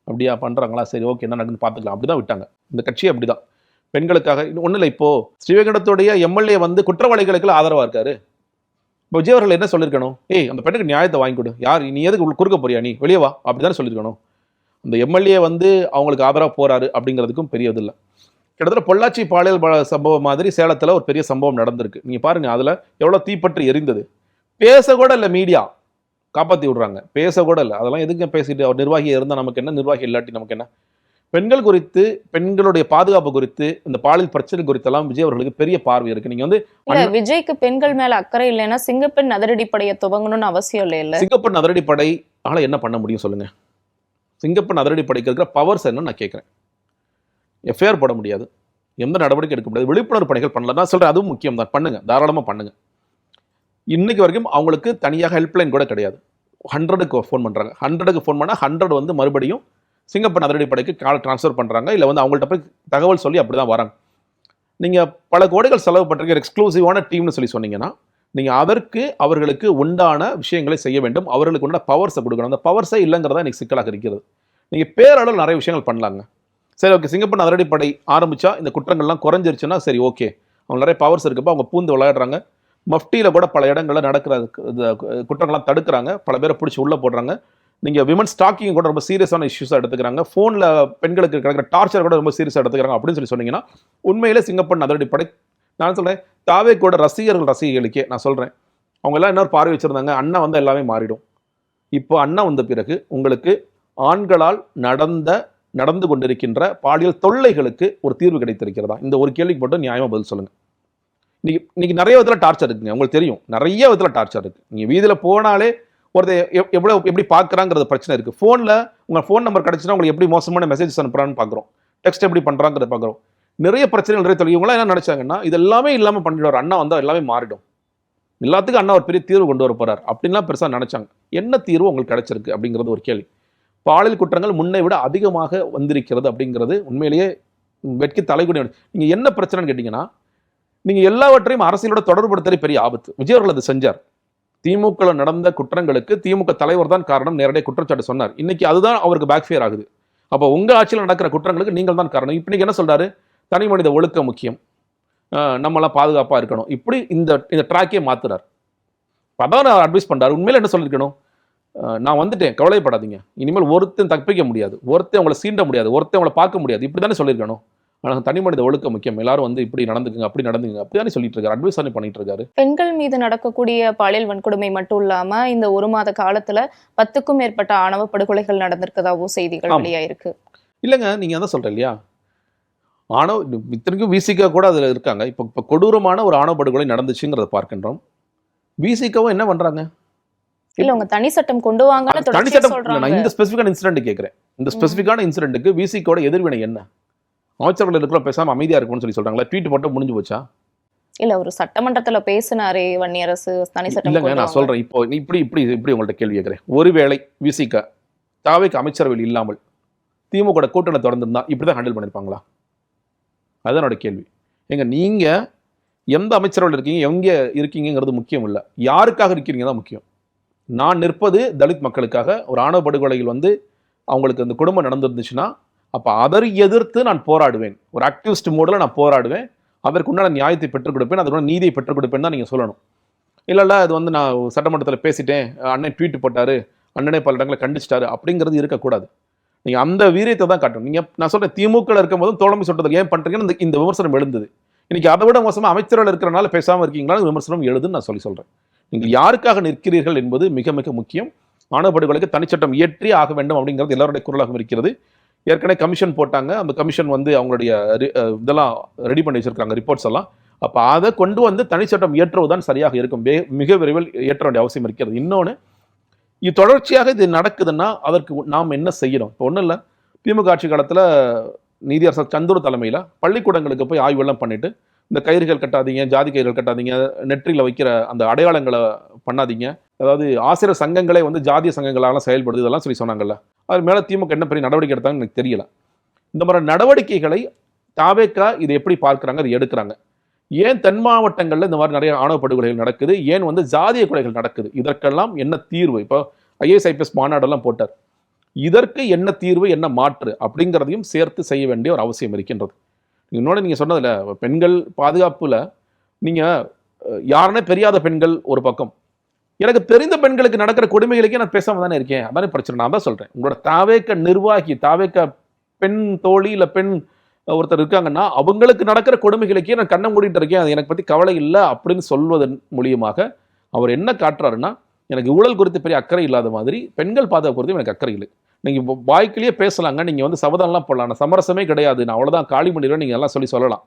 அப்படியா பண்ணுறாங்களா, சரி ஓகே என்ன நடக்குன்னு பார்த்துக்கலாம், அப்படி தான் விட்டாங்க. இந்த கட்சி அப்படி தான் பெண்களுக்காக. ஒன்றும் இல்லை, இப்போது ஸ்ரீவைகுண்டத்துடைய எம்எல்ஏ வந்து குற்றவாளிகளுக்கு ஆதரவாக இருக்காரு. இப்போ விஜய் அவர்கள் என்ன சொல்லியிருக்கணும், ஏய் அந்த பெண்ணுக்கு நியாயத்தை வாங்கி கொடு, யார் நீ எதுக்கு குறுக்க போறியா, நீ வெளியே வா, அப்படி தானே சொல்லியிருக்கணும். அந்த எம்எல்ஏ வந்து அவங்களுக்கு ஆதரவாக போகிறாரு அப்படிங்கிறதுக்கும் பெரிய இது இல்லை. கிட்டத்தட்ட பொள்ளாச்சி பாலியல் சம்பவம் மாதிரி சேலத்தில் ஒரு பெரிய சம்பவம் நடந்திருக்கு. நீங்கள் பாருங்கள், அதில் எவ்வளோ தீப்பற்றி எரிந்தது. பேச கூட இல்லை, மீடியா காப்பாற்றி விடுறாங்க, பேச கூட இல்லை. அதெல்லாம் எதுக்கு பேசிட்டு, அவர் நிர்வாகியாக இருந்தால் நமக்கு என்ன, நிர்வாகி இல்லாட்டி நமக்கு என்ன. பெண்கள் குறித்து, பெண்களுடைய பாதுகாப்பு குறித்து, இந்த பாலியல் பிரச்சனை குறித்தெல்லாம் விஜய் அவர்களுக்கு பெரிய பார்வை இருக்கு. நீங்க வந்து விஜய்க்கு பெண்கள் மேல அக்கறை இல்லைன்னா சிங்கப்பெண் அதிரடிப்படையை துவங்கணும்னு அவசியம் இல்லை. சிங்கப்பெண் அதிரடிப்படை ஆனா என்ன பண்ண முடியும் சொல்லுங்க? சிங்கப்பெண் அதிரடிப்படைக்கு இருக்கிற பவர்ஸ் என்ன நான் கேட்கிறேன். எஃப்ஐஆர் போட முடியாது, எந்த நடவடிக்கை எடுக்க முடியாது, விழிப்புணர்வு பணிகள் பண்ணலாம். நான் சொல்றேன் அதுவும் முக்கியம் தான், பண்ணுங்க, தாராளமாக பண்ணுங்க. இன்னைக்கு வரைக்கும் அவங்களுக்கு தனியாக ஹெல்ப்லைன் கூட கிடையாது. 100க்கு ஃபோன் பண்ணுறாங்க, 100க்கு ஃபோன் பண்ணால் 100 வந்து மறுபடியும் சிங்கப்பெண் அதிரடிப்படைக்கு கால் ட்ரான்ஸ்ஃபர் பண்ணுறாங்க, இல்லை வந்து அவங்கள்ட்ட போய் தகவல் சொல்லி அப்படி தான் வராங்க. நீங்கள் பல கோடிகள் செலவு பண்ணுறீங்க, எக்ஸ்க்ளூசிவான டீம்னு சொல்லி சொன்னீங்கன்னா நீங்கள் அதற்கு அவர்களுக்கு உண்டான விஷயங்களை செய்ய வேண்டும், அவர்களுக்கு உண்டான பவர்ஸை கொடுக்கணும். அந்த பவர்ஸே இல்லைங்கிறதா இன்றைக்கி சிக்கலாக இருக்கிறது. நீங்கள் பேரளவில் நிறைய விஷயங்கள் பண்ணலாங்க. சரி ஓகே, சிங்கப்பெண் அதிரடிப்படை ஆரம்பித்தா இந்த குற்றங்கள்லாம் குறைஞ்சிருச்சுன்னா சரி ஓகே, அவங்க நிறைய பவர்ஸ் இருக்கப்போ அவங்க பூந்து விளையாடுறாங்க. மஃப்டியில் கூட பல இடங்களில் நடக்கிற குற்றங்கள்லாம் தடுக்கிறாங்க, பல பேரை பிடிச்சி உள்ளே போடுறாங்க. நீங்கள் விமன் ஸ்டாக்கிங் கூட ரொம்ப சீரியஸான இஷ்யூஸாக எடுத்துக்கிறாங்க, ஃபோனில் பெண்களுக்கு கிடைக்கிற டார்ச்சர் கூட ரொம்ப சீரியஸாக எடுத்துக்கிறாங்க அப்படின்னு சொல்லி சொன்னீங்கன்னா உண்மையிலே சிங்கப்பெண் அதிரடிப்படை. நான் சொல்கிறேன், தாவேக்கோட ரசிகர்களுக்கே நான் சொல்கிறேன், அவங்க எல்லாம் இன்னொரு பார்வை வச்சுருந்தாங்க, அண்ணா வந்து எல்லாமே மாறிடும். இப்போ அண்ணா வந்த பிறகு உங்களுக்கு ஆண்களால் நடந்து கொண்டிருக்கின்ற பாலியல் தொல்லைகளுக்கு ஒரு தீர்வு கிடைத்திருக்கிறதா? இந்த ஒரு கேள்விக்கு மட்டும் நியாயமாக பதில் சொல்லுங்கள். இன்னைக்கு நிறைய விதத்தில் டார்ச்சர் இருக்குங்க, உங்களுக்கு தெரியும், நிறைய விதத்தில் டார்ச்சர் இருக்குது. நீங்கள் வீதியில் போனாலே ஒருத்தர் எப்படி பார்க்குறாங்கிறது பிரச்சனை இருக்குது. ஃபோனில் உங்கள் ஃபோன் நம்பர் கிடச்சுன்னா உங்களுக்கு எப்படி மோசமான மெசேஜஸ் அனுப்புறான்னு பார்க்குறோம், டெக்ஸ்ட் எப்படி பண்ணுறாங்கிறத பார்க்குறோம். நிறைய பிரச்சனைகள் நிறைய தொழில். இவங்களாம் என்ன நினச்சாங்கன்னா இது எல்லாமே இல்லாமல் பண்ணிடுவார், அண்ணா வந்தால் எல்லாமே மாறிடும், எல்லாத்துக்கும் அண்ணா ஒரு பெரிய தீர்வு கொண்டு வர போகிறார் அப்படின்லாம் பெருசாக நினச்சாங்க. என்ன தீர்வு உங்களுக்கு கிடைச்சிருக்கு அப்படிங்கிறது ஒரு கேள்வி. பாலியல் குற்றங்கள் முன்னை விட அதிகமாக வந்திருக்கிறது அப்படிங்கிறது உண்மையிலேயே வெட்கி தலைகுடி. நீங்கள் என்ன பிரச்சனைன்னு கேட்டிங்கன்னா, நீங்கள் எல்லாவற்றையும் அரசியலோட தொடர்புபடுத்தலே பெரிய ஆபத்து. விஜய் அவர்கள் அதை செஞ்சார். திமுக நடந்த குற்றங்களுக்கு திமுக தலைவர் தான் காரணம், நேரடியாக குற்றச்சாட்டு சொன்னார். இன்னைக்கு அதுதான் அவருக்கு பேக்ஃபயர் ஆகுது. அப்போ உங்கள் ஆட்சியில் நடக்கிற குற்றங்களுக்கு நீங்கள் தான் காரணம். இப்போ இன்னைக்கு என்ன சொல்கிறாரு, தனி மனித ஒழுக்கம் முக்கியம், நம்மளாம் பாதுகாப்பாக இருக்கணும், இப்படி இந்த ட்ராக்கே மாற்றுறார். அதான் நான் அட்வைஸ் பண்ணுறாரு. உண்மையில் என்ன சொல்லியிருக்கணும், நான் வந்துட்டேன், கவலைப்படாதீங்க, இனிமேல் ஒருத்தன் தப்பிக்க முடியாது, ஒருத்தன் உங்களை சீண்ட முடியாது, ஒருத்தன் உங்களை பார்க்க முடியாது, இப்படி தானே சொல்லியிருக்கணும். ஆனால் தனி மனித ஒழுக்கம் முக்கியம், எல்லாரும் வந்து இப்படி நடந்துக்குங்க, அப்படி நடந்துக்குங்க, அப்படிதானே சொல்லிட்டு இருக்காரு, அட்வைஸ் தானே பண்ணிட்டு இருக்காரு. பெண்கள் மீது நடக்கக்கூடிய பாலியல் வன்கொடுமை மட்டும் இல்லாம இந்த 1 மாத காலத்துல 10க்கும் மேற்பட்ட ஆணவ படுகொலைகள் நடந்திருக்கதாகவும் செய்திகள் வெளியாயிருக்கு. இல்லைங்க, நீங்க அதான் சொல்றேன் இல்லையா, இத்தனைக்கும் விசிகா கூட அதுல இருக்காங்க. இப்போ கொடூரமான ஒரு ஆணவ படுகொலை நடந்துச்சுங்கிறத பார்க்கின்றோம். விசிகாவும் என்ன பண்றாங்க, இல்ல உங்க தனி சட்டம் கொண்டு வாங்கன்னு தனி சட்டம் சொல்றாங்க. நான் இந்த ஸ்பெசிஃபிக்கான இன்சிடென்ட் கேட்கிறேன், இந்த ஸ்பெசிஃபிக்கான இன்சிடென்ட்டுக்கு விசிகோட எதிர்வினை என்ன? அமைச்சர்கள் இருக்கிற பேசாம அமைதியா இருக்கும்னு சொல்லி சொல்றாங்களா, ட்வீட் போட்டு முடிஞ்சு போச்சா? இல்ல ஒரு சட்டமன்றத்துல பேசினாரே வன்னியரசு தனி சட்டம். இல்லைங்க, நான் சொல்றேன், இப்போ இப்படி உங்கள்ட்ட கேள்வி கேட்கிறேன். ஒருவேளை விசிக தாவேக்கு அமைச்சரவையில் இல்லாமல் திமுக கூட்டணி தொடர்ந்துருந்தா இப்படிதான் ஹேண்டில் பண்ணிருப்பாங்களா? அதுதான் என்னோட கேள்வி. நீங்கள் எந்த அமைச்சரவையில் இருக்கீங்க, எங்கே இருக்கீங்கிறது முக்கியம் இல்லை, யாருக்காக இருக்கிறீங்க தான் முக்கியம். நான் நிற்பது தலித் மக்களுக்காக. ஒரு ஆணவ படுகொலையில் வந்து அவங்களுக்கு அந்த குடும்பம் நடந்துருந்துச்சுன்னா அப்போ அதை எதிர்த்து நான் போராடுவேன். ஒரு ஆக்டிவிஸ்ட் மோடில் நான் போராடுவேன். அதற்குண்டான நியாயத்தை பெற்றுக் கொடுப்பேன், அதற்குண்டான நீதியை பெற்றுக் கொடுப்பேன் தான் நீங்கள் சொல்லணும். இல்லை அது வந்து நான் சட்டமன்றத்தில் பேசிட்டேன், அண்ணன் ட்வீட் போட்டார், அண்ணனே பல இடங்களை கண்டிச்சிட்டாரு அப்படிங்கிறது இருக்கக்கூடாது. நீங்கள் அந்த வீரியத்தை தான் காட்டணும். நீங்கள் நான் சொல்கிறேன், திமுக இருக்கும்போதும் தோழமை சொல்றதுக்கு ஏன் பண்ணுறீங்கன்னு இந்த விமர்சனம் எழுந்தது. இன்னைக்கு அதை விட மோசமாக அமைச்சர்கள் இருக்கிறனால பேசாமல் இருக்கீங்களா விமர்சனம் எழுதுன்னு நான் சொல்கிறேன். நீங்கள் யாருக்காக நிற்கிறீர்கள் என்பது மிக மிக முக்கியம். ஆணவ படுகொலைக்கு தனிச்சட்டம் இயற்றி ஆக வேண்டும் அப்படிங்கிறது எல்லாருடைய குரலாகவும் இருக்கிறது. ஏற்கனவே கமிஷன் போட்டாங்க, அந்த கமிஷன் வந்து அவங்களுடைய இதெல்லாம் ரெடி பண்ணி வச்சிருக்காங்க, ரிப்போர்ட்ஸ் எல்லாம். அப்போ அதை கொண்டு வந்து தனிச்சட்டம் இயற்றுவதுதான் சரியாக இருக்கும். மிக விரைவில் இயற்ற வேண்டிய அவசியம் இருக்கிறது. இன்னொன்று, இது தொடர்ச்சியாக இது நடக்குதுன்னா அதற்கு நாம் என்ன செய்யணும்? இப்போ ஒன்றும் இல்லை, திமுக ஆட்சி காலத்தில் நீதியரசர் சந்துரு தலைமையில் பள்ளிக்கூடங்களுக்கு போய் ஆய்வெல்லாம் பண்ணிட்டு, இந்த கயிறுகள் கட்டாதீங்க, ஜாதி கயிறுகள் கட்டாதீங்க, நெற்றியில் வைக்கிற அந்த அடையாளங்களை பண்ணாதீங்க, அதாவது ஆசிரியர் சங்கங்களே வந்து ஜாதிய சங்கங்களால செயல்படுது, இதெல்லாம் சொல்லி சொன்னாங்கல்ல. அது மேலே திமுக என்ன பெரிய நடவடிக்கை எடுத்தாங்கன்னு எனக்கு தெரியல. இந்த மாதிரி நடவடிக்கைகளை தாவேக்கா இதை எப்படி பார்க்குறாங்க, அதை எடுக்கிறாங்க. ஏன் தென் மாவட்டங்களில் இந்த மாதிரி நிறைய ஆணவ படுகொலைகள் நடக்குது, ஏன் வந்து ஜாதிய கொலைகள் நடக்குது, இதற்கெல்லாம் என்ன தீர்வு? இப்போ IAS IPS மாநாடெல்லாம் போட்டார், இதற்கு என்ன தீர்வு, என்ன மாற்று அப்படிங்கிறதையும் சேர்த்து செய்ய வேண்டிய ஒரு அவசியம் இருக்கின்றது. இன்னொன்று நீங்கள் சொன்னதில்ல, பெண்கள் பாதுகாப்பில் நீங்கள் யாருன்னே தெரியாத பெண்கள் ஒரு பக்கம், எனக்கு தெரிந்த பெண்களுக்கு நடக்கிற கொடுமைகளுக்கே நான் பேசாமல் தானே இருக்கேன். அதானே பிரச்சனை. நான் தான் சொல்கிறேன், உங்களோட தாவேக்க நிர்வாகி, தாவேக்க பெண் தோழி இல்லை பெண் ஒருத்தர் இருக்காங்கன்னா அவங்களுக்கு நடக்கிற கொடுமைகளுக்கே நான் கண்ணை மூடிட்டு இருக்கேன், அது எனக்கு பற்றி கவலை இல்லை அப்படின்னு சொல்வதன் மூலியமாக அவர் என்ன காட்டுறாருன்னா, எனக்கு ஊழல் குறித்து பெரிய அக்கறை இல்லாத மாதிரி பெண்கள் பாதுகாப்பு குறித்து எனக்கு அக்கறை இல்லை. நீங்கள் வாய்க்கிலேயே பேசலாங்க, நீங்கள் வந்து சபதம்லாம் போடலாம், சமரசமே கிடையாது, நான் அவ்வளோதான் காலி பண்ணிடுவேன், நீங்கள் எல்லாம் சொல்லலாம்.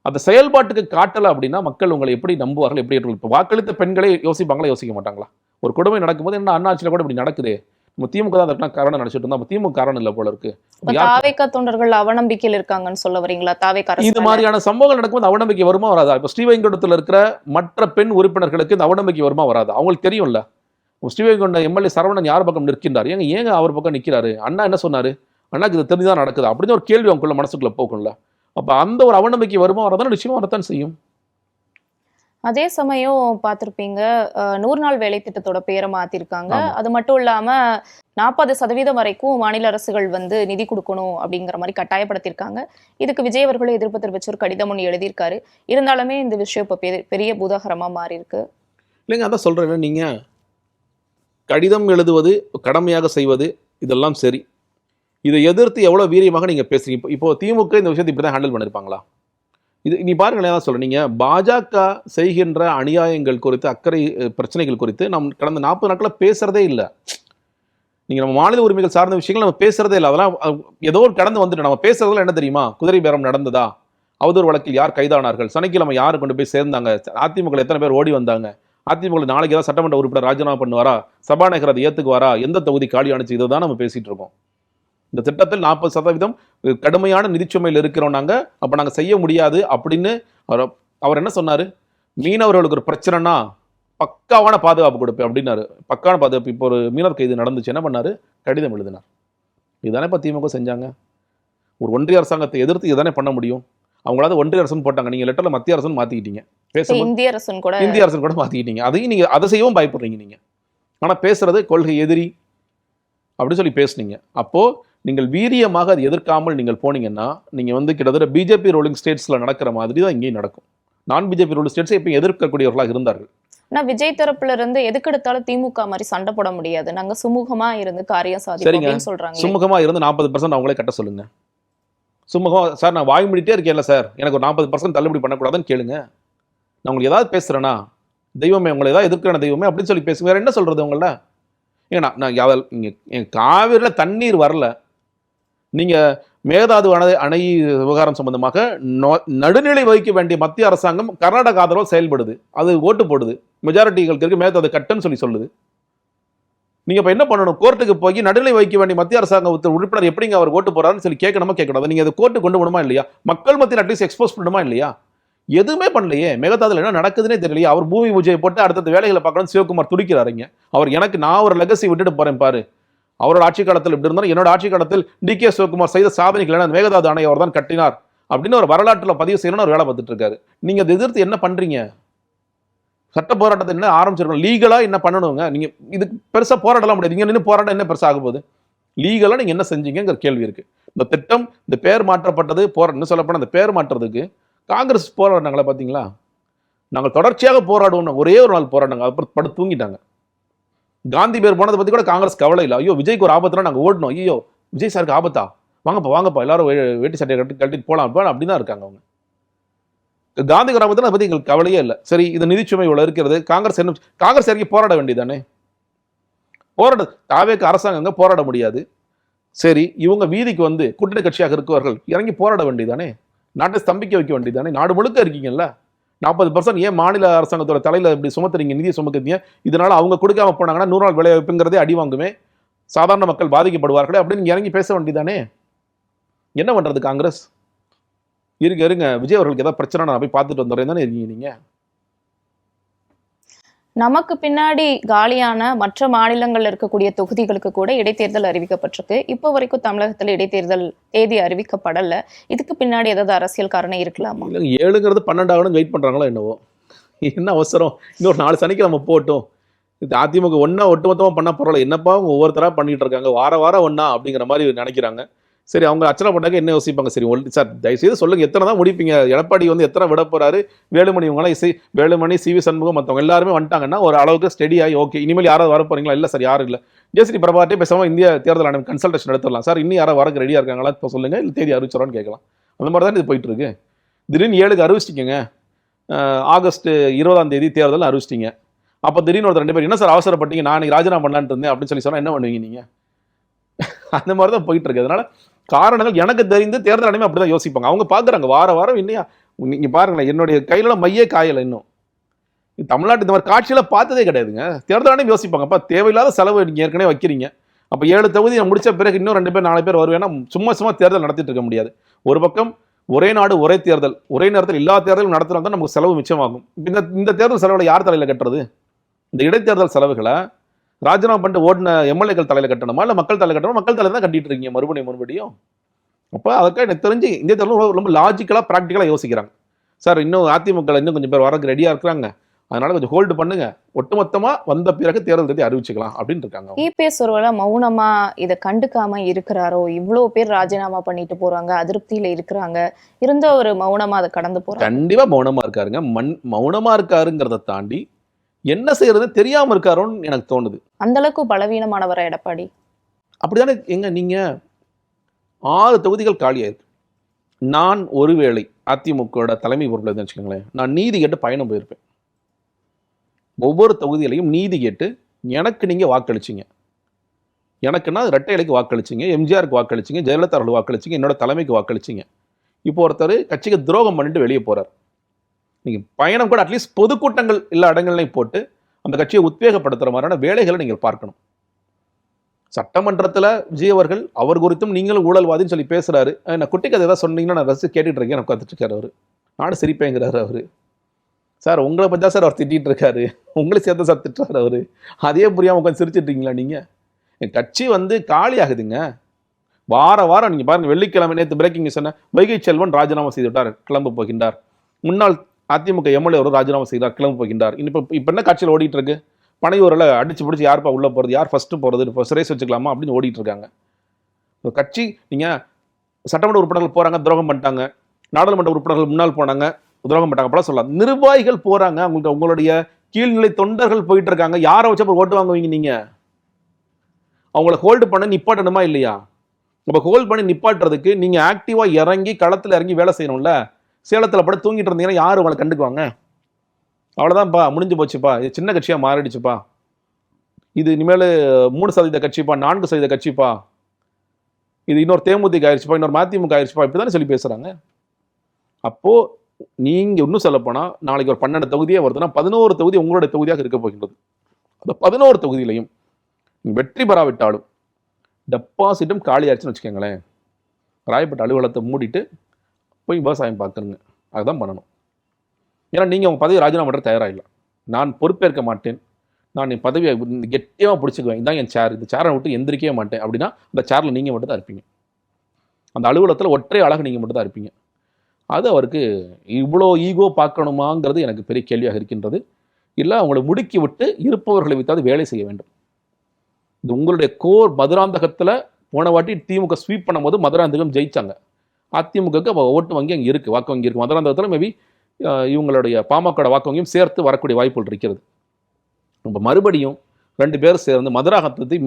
அந்த செயல்பாட்டுக்கு காட்டலை அப்படின்னா மக்கள் உங்களை எப்படி நம்புவார்கள், எப்படி ஏற்றுக்கொள்ள? இப்போ வாக்களித்த பெண்களே யோசிப்பாங்களா, யோசிக்க மாட்டாங்களா? ஒரு கொடுமை நடக்கும்போது என்ன அண்ணாச்சியில் கூட இப்படி நடக்குது, நம்ம திமுக தான் அதற்கெல்லாம் காரணம் நினைச்சிட்டு இருந்தோம், திமுக காரணம் இல்லை போல இருக்கு. தாவேக்கா தொண்டர்கள் அவநம்பிக்கையில் இருக்காங்கன்னு சொல்ல வரீங்களா? தாவேக்கா இது மாதிரியான சம்பவங்கள் நடக்கும்போது அவநம்பிக்கை வருமா வராதா? இப்போ ஸ்ரீவைகுண்டத்தில் இருக்கிற மற்ற பெண் உறுப்பினர்களுக்கு இந்த அவநம்பிக்கை வருமா வராதா? அவங்களுக்கு தெரியும்ல, ஸ்ரீவைகுண்ட MLA சரவணன் யார் பக்கம் நிற்கின்றார், ஏங்க அவர் பக்கம் நிற்கிறாரு, அண்ணா என்ன சொன்னாரு, அண்ணாக்கு இது தெரிஞ்சுதான் நடக்குது அப்படின்னு ஒரு கேள்வி அவங்களுக்குள்ள மனசுக்குள்ள போகும்ல. அப்போ அந்த ஒரு அவநம்பிக்கை வருமா வராதான்? நிச்சயமா வரத்தான் செய்யும். அதே சமயம் பார்த்துருப்பீங்க, 100 நாள் வேலை திட்டத்தோட பேரை மாத்திருக்காங்க. அது மட்டும் இல்லாம 40% வரைக்கும் மாநில அரசுகள் வந்து நிதி கொடுக்கணும் அப்படிங்கிற மாதிரி கட்டாயப்படுத்தியிருக்காங்க. இதுக்கு விஜய் அவர்களும் எதிர்ப்பு தெரிவிச்சு ஒரு கடிதம் ஒன்று எழுதியிருக்காரு. இருந்தாலுமே இந்த விஷயம் இப்போ பெரிய பூதாகரமா மாறி இருக்கு. இல்லைங்க, அதான் சொல்றேன், நீங்க கடிதம் எழுதுவது, கடமையாக செய்வது இதெல்லாம் சரி, இதை எதிர்த்து எவ்வளோ வீரியமாக நீங்கள் பேசுறீங்க. இப்போ திமுக இந்த விஷயத்தை இப்படி தான் ஹேண்டில் பண்ணியிருப்பாங்களா? இது நீ பாருங்களேன், தான் சொல்கிறேன், நீங்கள் பாஜக செய்கின்ற அநியாயங்கள் குறித்து, அக்கறை பிரச்சனைகள் குறித்து நாம் கடந்த 40 நாட்களில் பேசுகிறதே இல்லை. நீங்கள் நம்ம மாநில உரிமைகள் சார்ந்த விஷயங்கள் நம்ம பேசுகிறதே இல்லை. அதெல்லாம் ஏதோ ஒரு கடந்து வந்துட்டு நம்ம பேசுறதுல என்ன தெரியுமா? குதிரை பேரம் நடந்ததா, அவதூறு வழக்கில் யார் கைதானார்கள், சனிக்கிழமை யார் கொண்டு போய் சேர்ந்தாங்க, அதிமுக எத்தனை பேர் ஓடி வந்தாங்க, அதிமுக நாளைக்கு ஏதாவது சட்டமன்ற உறுப்பினர் ராஜினாமா பண்ணுவாரா, சபாநாயகர் அதை ஏற்றுக்குவாரா, எந்த தொகுதி காலியானுச்சு, இதை தான் நம்ம பேசிகிட்டு இருக்கோம். இந்த திட்டத்தில் 40% கடுமையான நிதிச்சுமையில் இருக்கிறோம் நாங்கள், அப்போ நாங்கள் செய்ய முடியாது அப்படின்னு அவர் என்ன சொன்னார்? மீனவர்களுக்கு ஒரு பிரச்சனைனா பக்காவான பாதுகாப்பு கொடுப்பேன் அப்படின்னாரு. பக்காவான பாதுகாப்பு. இப்போ ஒரு மீனவர் கைது நடந்துச்சு, என்ன பண்ணார்? கடிதம் எழுதினார். இதுதானே இப்போ திமுக செஞ்சாங்க. ஒரு ஒன்றிய அரசாங்கத்தை எதிர்த்து இதுதானே பண்ண முடியும். அவங்களாவது ஒன்றிய அரசுன்னு போட்டாங்க, நீங்கள் லெட்டரில் மத்திய அரசுன்னு மாற்றிக்கிட்டீங்க, இந்திய அரசு கூட மாற்றிக்கிட்டீங்க. அதையும் நீங்கள் அதை செய்யவும் பயப்படுறீங்க நீங்கள். ஆனால் பேசுறது கொள்கை எதிரி அப்படி சொல்லி பேசுனீங்க. அப்போது நீங்கள் வீரியமாக அதை எதிர்க்காமல் நீங்கள் போனீங்கன்னா நீங்கள் வந்து கிட்டத்தட்ட பிஜேபி ரூலிங் ஸ்டேட்ஸில் நடக்கிற மாதிரி தான் இங்கேயும் நடக்கும். நான் பிஜேபி ரூலிங் ஸ்டேட்ஸை இப்போ எதிர்க்கக்கூடியவர்களாக இருந்தார்கள். ஆனால் விஜய் தரப்புல இருந்து எதுக்கெடுத்தாலும் திமுக மாதிரி சண்டை போட முடியாது, நாங்கள் சுமூகமாக இருந்து காரியம் சாதிப்போம் சொல்கிறாங்க. சுமூகமாக இருந்து 40% அவங்களே கட்ட சொல்லுங்க. சுமூகம் சார், நான் வாய் முடிட்டே இருக்கேன்ல சார், எனக்கு ஒரு 40% தள்ளுபடி பண்ணக்கூடாதுன்னு கேளுங்க. நான் உங்களுக்கு ஏதாவது பேசுகிறேன்னா, தெய்வமே உங்களை ஏதாவது எதிர்க்கிற தெய்வமே அப்படின்னு சொல்லி பேசுங்க. வேறு என்ன சொல்கிறது உங்கள்ட? ஏன்னா நான் என் காவிரியில் தண்ணீர் வரல, நீங்கள் மேகதாது அணை விவகாரம் சம்பந்தமாக நடுநிலை வகிக்க வேண்டிய மத்திய அரசாங்கம் கர்நாடக ஆதரவு செயல்படுது, அது ஓட்டு போடுது, மெஜாரிட்டிகளுக்கு மேகதாது கட்டுன்னு சொல்லி சொல்லுது. நீங்கள் இப்போ என்ன பண்ணணும்? கோர்ட்டுக்கு போய் நடுநிலை வைக்க வேண்டிய மத்திய அரசாங்க உறுப்பினர் எப்படிங்க அவர் ஓட்டு போறாருன்னு சொல்லி கேட்கணுமா கேட்கணும்? நீங்கள் அதை கோர்ட்டு கொண்டு போகணுமா இல்லையா? மக்கள் மத்தியில் அட்லீஸ்ட் எக்ஸ்போஸ் பண்ணணுமா இல்லையா? எதுவுமே பண்ணலையே. மேகதாதுல என்ன நடக்குதுன்னே தெரியலையே. அவர் பூமி பூஜையை போட்டு அடுத்த வேலைகளை பார்க்கணும்னு சிவகுமார் துடிக்கிறாருங்க. அவர் எனக்கு நான் ஒரு லெகசி விட்டுட்டு போறேன் பாரு, அவரோட ஆட்சி காலத்தில் இப்படி இருந்தாலும் என்னோட ஆட்சி காலத்தில் DK சிவகுமார் செய்த சாதனைகள் என்ன, மேகதாது அணை அவர் தான் கட்டினார் அப்படின்னு ஒரு வரலாற்றில் பதிவு செய்யணும்னு ஒரு வேலை பார்த்துட்டு இருக்காரு. நீங்கள் அதை எதிர்த்து என்ன பண்ணுறீங்க? சட்ட போராட்டத்தை என்ன ஆரம்பிச்சிருக்கணும், லீகலாக என்ன பண்ணணுங்க? நீங்கள் இதுக்கு பெருசாக போராடலாம் முடியாது. நீங்கள் நின்று போராட்டம் என்ன பெருசாக ஆக போகுது? லீகலாக நீங்கள் என்ன செஞ்சீங்கிற கேள்வி இருக்குது. இந்த திட்டம், இந்த பேர் மாற்றப்பட்டது, இன்னும் சொல்லப்போனால் அந்த பேர் மாற்றுறதுக்கு காங்கிரஸ் போராடினாங்களா பார்த்தீங்களா? நாங்கள் தொடர்ச்சியாக போராடுவோம், ஒரே ஒரு நாள் போராடினாங்க, அப்புறம் படுத்து தூங்கிட்டாங்க. காந்தி பேர் போனதை பற்றி கூட காங்கிரஸ் கவலை இல்லை. ஐயோ விஜய்க்கு ஒரு ஆபத்துனா நாங்கள் ஓடணும், ஐயோ விஜய் சாருக்கு ஆபத்தா, வாங்கப்பா எல்லாரும் வேட்டி சட்டையை கட்டிட்டு போகலாம் அப்படி தான் இருக்காங்க அவங்க. காந்தி ஒரு ஆபத்துனா அதை பற்றி எங்களுக்கு கவலையே இல்லை. சரி, இது நிதிச்சுமை இவ்வளோ இருக்கிறது, காங்கிரஸ் இறங்கி போராட வேண்டியதானே? தாவேக்கு அரசாங்கங்க போராட முடியாது. சரி, இவங்க வீதிக்கு வந்து கூட்டணி கட்சியாக இருக்கவர்கள் இறங்கி போராட வேண்டியதானே? நாட்டை ஸ்தம்பிக்க வைக்க வேண்டியதானே? நாடு முழுக்க இருக்கீங்கல்ல, 40% ஏன் மாநில அரசாங்கத்தோட தலையில் இப்படி சுமத்துறீங்க, நிதியை சுமக்குறீங்க? இதனால அவங்க கொடுக்காம போனாங்கன்னா 100 நாள் வேலை வாய்ப்புங்கிறதே அடி வாங்குமே, சாதாரண மக்கள் பாதிக்கப்படுவார்களே அப்படின்னு இறங்கி பேச வேண்டியதானே? என்ன பண்றது காங்கிரஸ்? இருங்க விஜய் அவர்களுக்கு ஏதாவது பிரச்சனை நான் போய் பார்த்துட்டு வந்துடுறேன் தானே இருக்கீங்க நீங்க. நமக்கு பின்னாடி காலியான மற்ற மாநிலங்கள்ல இருக்கக்கூடிய தொகுதிகளுக்கு கூட இடைத்தேர்தல் அறிவிக்கப்பட்டிருக்கு. இப்போ வரைக்கும் தமிழகத்துல இடைத்தேர்தல் தேதி அறிவிக்கப்படல. இதுக்கு பின்னாடி ஏதாவது அரசியல் காரணம் இருக்கலாமா? 7ங்கிறது 12 ஆகணும் வெயிட் பண்றாங்களோ என்னவோ. என்ன அவசரம்? இன்னொரு 4 சனிக்கு நம்ம போட்டோம். இது அதிமுக ஒன்னா ஒட்டுமொத்தமாக பண்ண பரவாயில்ல, என்னப்பா அவங்க ஒவ்வொருத்தராக பண்ணிட்டு இருக்காங்க, வாரம் ஒன்னா அப்படிங்கிற மாதிரி நினைக்கிறாங்க. சரி, அவங்க அச்சனை பண்ணாக்க என்ன யோசிப்பாங்க? சரி சார், தயவுசெய்து சொல்லுங்க, எத்தனை தான் முடிப்பீங்க? எடப்பாடி வந்து எத்தனை விட போறாரு? வேலுமணி இவங்களாம் வேலுமணி, சி.வி. சண்முகம் மற்றவங்க எல்லாருமே வந்துட்டாங்கன்னா ஒரு அளவுக்கு ஸ்டெடி ஆகி ஓகே, இனிமேல் யாராவது வர போறீங்களா? இல்லை சார், யாரும் இல்லை. ஜெயஸ்ரீ பிரபாட்டே பேசாமல் இந்திய தேர்தல் ஆணையம் கன்சல்டேஷன் எடுத்துடலாம் சார், இன்னும் யாராவது வரக்கு ரெடியாக இருக்காங்களா இப்போ சொல்லுங்க, இல்லை தேதி அறிவிச்சிடறான்னு கேட்கலாம். அந்த மாதிரி தான் இது போயிட்டு இருக்கு. திடீர்னு 7க்கு அறிவிச்சிட்டிங்க, ஆகஸ்ட் 20ஆம் தேதி தேர்தல் அறிவிச்சிட்டிங்க. அப்போ திடீர்னு ஒருத்தர் 2 பேர் என்ன சார் அவசரப்பட்டீங்க, நான் ராஜினாமா பண்ணலான்னு இருந்தேன் அப்படின்னு சொல்லி சொன்னால் என்ன பண்ணுவீங்க நீங்கள்? அந்த மாதிரி தான் போயிட்டு இருக்கு. அதனால காரணங்கள் எனக்கு தெரிந்து தேர்தல் ஆணையம் அப்படிதான் யோசிப்பாங்க. அவங்க பார்க்குறாங்க வாரம் இன்னையா நீங்க பாருங்களேன், என்னுடைய கையில மையே காயலை இன்னும். தமிழ்நாட்டு இந்த மாதிரி காட்சியில் பார்த்ததே கிடையாதுங்க. தேர்தல் ஆணையம் யோசிப்பாங்க, அப்போ தேவையில்லாத செலவு நீங்கள் ஏற்கனவே வைக்கிறீங்க, அப்போ 7 தொகுதி முடிச்ச பிறகு இன்னும் 2 பேர் 4 பேர் வருவேன்னா சும்மா தேர்தல் நடத்திட்டு இருக்க முடியாது. ஒரு பக்கம் ஒரே நாடு ஒரே தேர்தல், ஒரே நேரத்தில் எல்லா தேர்தலும் நடத்தினா தான் நமக்கு செலவு மிச்சமாகும். இந்த தேர்தல் செலவுகளை யார் தலையில் கட்டுறது? இந்த இடைத்தேர்தல் செலவுகளை ராஜினாமா பண்ணிட்டு ஓடின எம்எல்ஏக்கள் தலையில் கட்டணுமா, இல்லை மக்கள் தலையில் கட்டணுமா? மக்கள் தலையில் தான் கட்டிட்டு இருக்கீங்க மறுபடியும். அப்போ அதுக்காக எனக்கு தெரிஞ்சு இந்திய தேர்தல் ரொம்ப லாஜிக்கலாக ப்ராக்டிக்கலாக யோசிக்கிறாங்க. சார், இன்னும் அதிமுக இன்னும் கொஞ்சம் பேர் வரக்கு ரெடியாக இருக்கிறாங்க, அதனால கொஞ்சம் ஹோல்டு பண்ணுங்க, ஒட்டுமொத்தமாக வந்த பிறகு தேர்தல் தேதி அறிவிச்சுக்கலாம் அப்படின்னு இருக்காங்க. இபிஎஸ் ஒருவேளை மௌனமா இதை கண்டுக்காம இருக்கிறாரோ? இவ்வளோ பேர் ராஜினாமா பண்ணிட்டு போறாங்க, அதிருப்தியில இருக்கிறாங்க, இருந்த ஒரு மௌனமா அதை கடந்து போறாங்க. கண்டிப்பா மௌனமா இருக்காருங்க. மௌனமா இருக்காருங்கிறத தாண்டி என்ன செய்யறது தெரியாம இருக்காரோன்னு எனக்கு தோணுது. அந்த அளவுக்கு பலவீனமானவரா எடப்பாடி? அப்படிதானே. நீங்க 6 தொகுதிகள் காலியாயிருக்கு. நான் ஒருவேளை அதிமுக தலைமை பொறுப்பில் வச்சுக்கோங்களேன், நான் நீதி கேட்டு பயணம் போயிருப்பேன். ஒவ்வொரு தொகுதியிலையும் நீதி கேட்டு எனக்கு நீங்க வாக்களிச்சிங்க, எனக்குன்னா இரட்டை இலைக்கு வாக்களிச்சிங்க, எம்ஜிஆருக்கு வாக்களிச்சிங்க, ஜெயலலிதா அவர்கள் வாக்களிச்சிங்க, என்னோட தலைமைக்கு வாக்களிச்சிங்க. இப்போ ஒருத்தர் கட்சிக்கு துரோகம் பண்ணிட்டு வெளியே போறார். நீங்க பயணம் கூட அட்லீஸ்ட் பொதுக்கூட்டங்கள் எல்லா இடங்களையும் போட்டு அந்த கட்சியை உத்வேகப்படுத்துற மாதிரியான வேலைகளை நீங்கள் பார்க்கணும். சட்டமன்றத்தில் விஜய் அவர்கள் அவர் குறித்தும் நீங்களும் ஊழல்வாதின்னு சொல்லி பேசுறாரு. நான் குட்டி கதை ஏதாவது சொன்னீங்கன்னா நான் ரசித்து கேட்டுட்டு இருக்கேன், எனக்கு பார்த்துட்டு இருக்காரு அவர். நாடு சிரிப்பேங்கிறாரு அவர். சார், உங்களை பற்றி தான் சார் அவர் திட்டிகிட்டு இருக்காரு, உங்களை சேர்த்து சார் திட்டுறாரு அவர். அதே புரியாமல் உட்காந்து சிரிச்சிட்ருக்கீங்களா நீங்கள்? என் கட்சி வந்து காலி ஆகுதுங்க. வாரம் நீங்கள் பாருங்கள், வெள்ளிக்கிழமை நேற்று பிரேக்கிங் சொன்ன வைகை செல்வன் ராஜினாமா செய்து விட்டார், கிளம்ப போகின்றார். முன்னாள் அதிமுக எம்எல்ஏ ஒரு ராஜினாமா செய்தார், கிளம்ப போகின்றார். இப்போ என்ன காட்சியில் ஓடிட்டு இருக்கு? பனையூரில் அடிச்சு பிடிச்சி யாருப்பா உள்ளே போகிறது, யார் ஃபஸ்ட்டு போகிறது, இப்போ சிறைஸ் வச்சுக்கலாமா அப்படின்னு ஓடிட்டு இருக்காங்க. கட்சி நீங்கள் சட்டமன்ற உறுப்பினர்கள் போகிறாங்க, துரோகம் பண்ணிட்டாங்க, நாடாளுமன்ற உறுப்பினர்கள் முன்னால் போனாங்க, துரோகம் பண்ணிட்டாங்க, அப்பலாம் சொல்லலாம். நிர்வாகிகள் போகிறாங்க, உங்களுடைய கீழ்நிலை தொண்டர்கள் போயிட்டு இருக்காங்க, யாரை வச்சு அப்புறம் ஓட்டு வாங்குவீங்க நீங்கள்? அவங்கள ஹோல்டு பண்ண நிப்பாட்டணுமா இல்லையா? இப்போ ஹோல்டு பண்ணி நிப்பாட்டுறதுக்கு நீங்கள் ஆக்டிவாக இறங்கி களத்தில் இறங்கி வேலை செய்யணும்ல. சேலத்தில் பட தூங்கிட்டு இருந்தீங்கன்னா யார் உங்களை கண்டுக்குவாங்க? அவ்வளோதான்ப்பா, முடிஞ்சு போச்சுப்பா, இது சின்ன கட்சியாக மாறிடுச்சுப்பா, இது இனிமேல் 3% கட்சிப்பா, 4% கட்சிப்பா, இது இன்னொரு தேமுதிக ஆயிடுச்சுப்பா, இன்னொரு மதிமுக ஆயிடுச்சுப்பா, இப்படி தானே சொல்லி பேசுகிறாங்க. அப்போது நீங்கள் இன்னும் சொல்லப்போனால் நாளைக்கு ஒரு 12 தொகுதியே வருதுன்னா 11 தொகுதி உங்களுடைய தொகுதியாக இருக்க போகின்றது. அந்த 11 தொகுதியிலையும் வெற்றி பெறாவிட்டாலும் டெபாசிட்டும் காலி ஆயிடுச்சுன்னு வச்சுக்கோங்களேன், ராயப்பட்ட அலுவலகத்தை மூடிட்டு போய் விவசாயம் பார்க்குறங்க, அதுதான் பண்ணணும். ஏன்னா நீங்கள் உங்கள் பதவி ராஜினாமா பண்ணுற தயாராக இல்லை. நான் பொறுப்பேற்க மாட்டேன், நான் என் பதவியை கெட்டியாக பிடிச்சிக்குவேன், இதான் என் சேர், இந்த சேரை விட்டு எந்திரிக்கவே மாட்டேன் அப்படின்னா அந்த சேரில் நீங்கள் மட்டும் தான் இருப்பீங்க. அந்த அலுவலகத்தில் ஒற்றை ஆளாக நீங்கள் மட்டும் தான் இருப்பீங்க. அது அவருக்கு இவ்வளோ ஈகோ பார்க்கணுமாங்கிறது எனக்கு பெரிய கேள்வியாக இருக்கின்றது. இல்லை அவங்களை முடுக்கி விட்டு இருப்பவர்களை வைத்தாவது வேலை செய்ய வேண்டும். இது உங்களுடைய கோர் மதுராந்தகத்தில் போன வாட்டி திமுக ஸ்வீப் பண்ணும்போது மதுராந்தகம் ஜெயிச்சாங்க. அதிமுகவுக்கு அப்போ ஓட்டு வங்கி அங்கே இருக்குது, வாக்கு வங்கி இருக்குது. மதுராந்தகத்தில் மேபி இவங்களுடைய பாமக வாக்கு வங்கியும் சேர்த்து வரக்கூடிய வாய்ப்புகள் இருக்கிறது. நம்ம மறுபடியும் 2 பேர் சேர்ந்து மதுராந்தகத்தை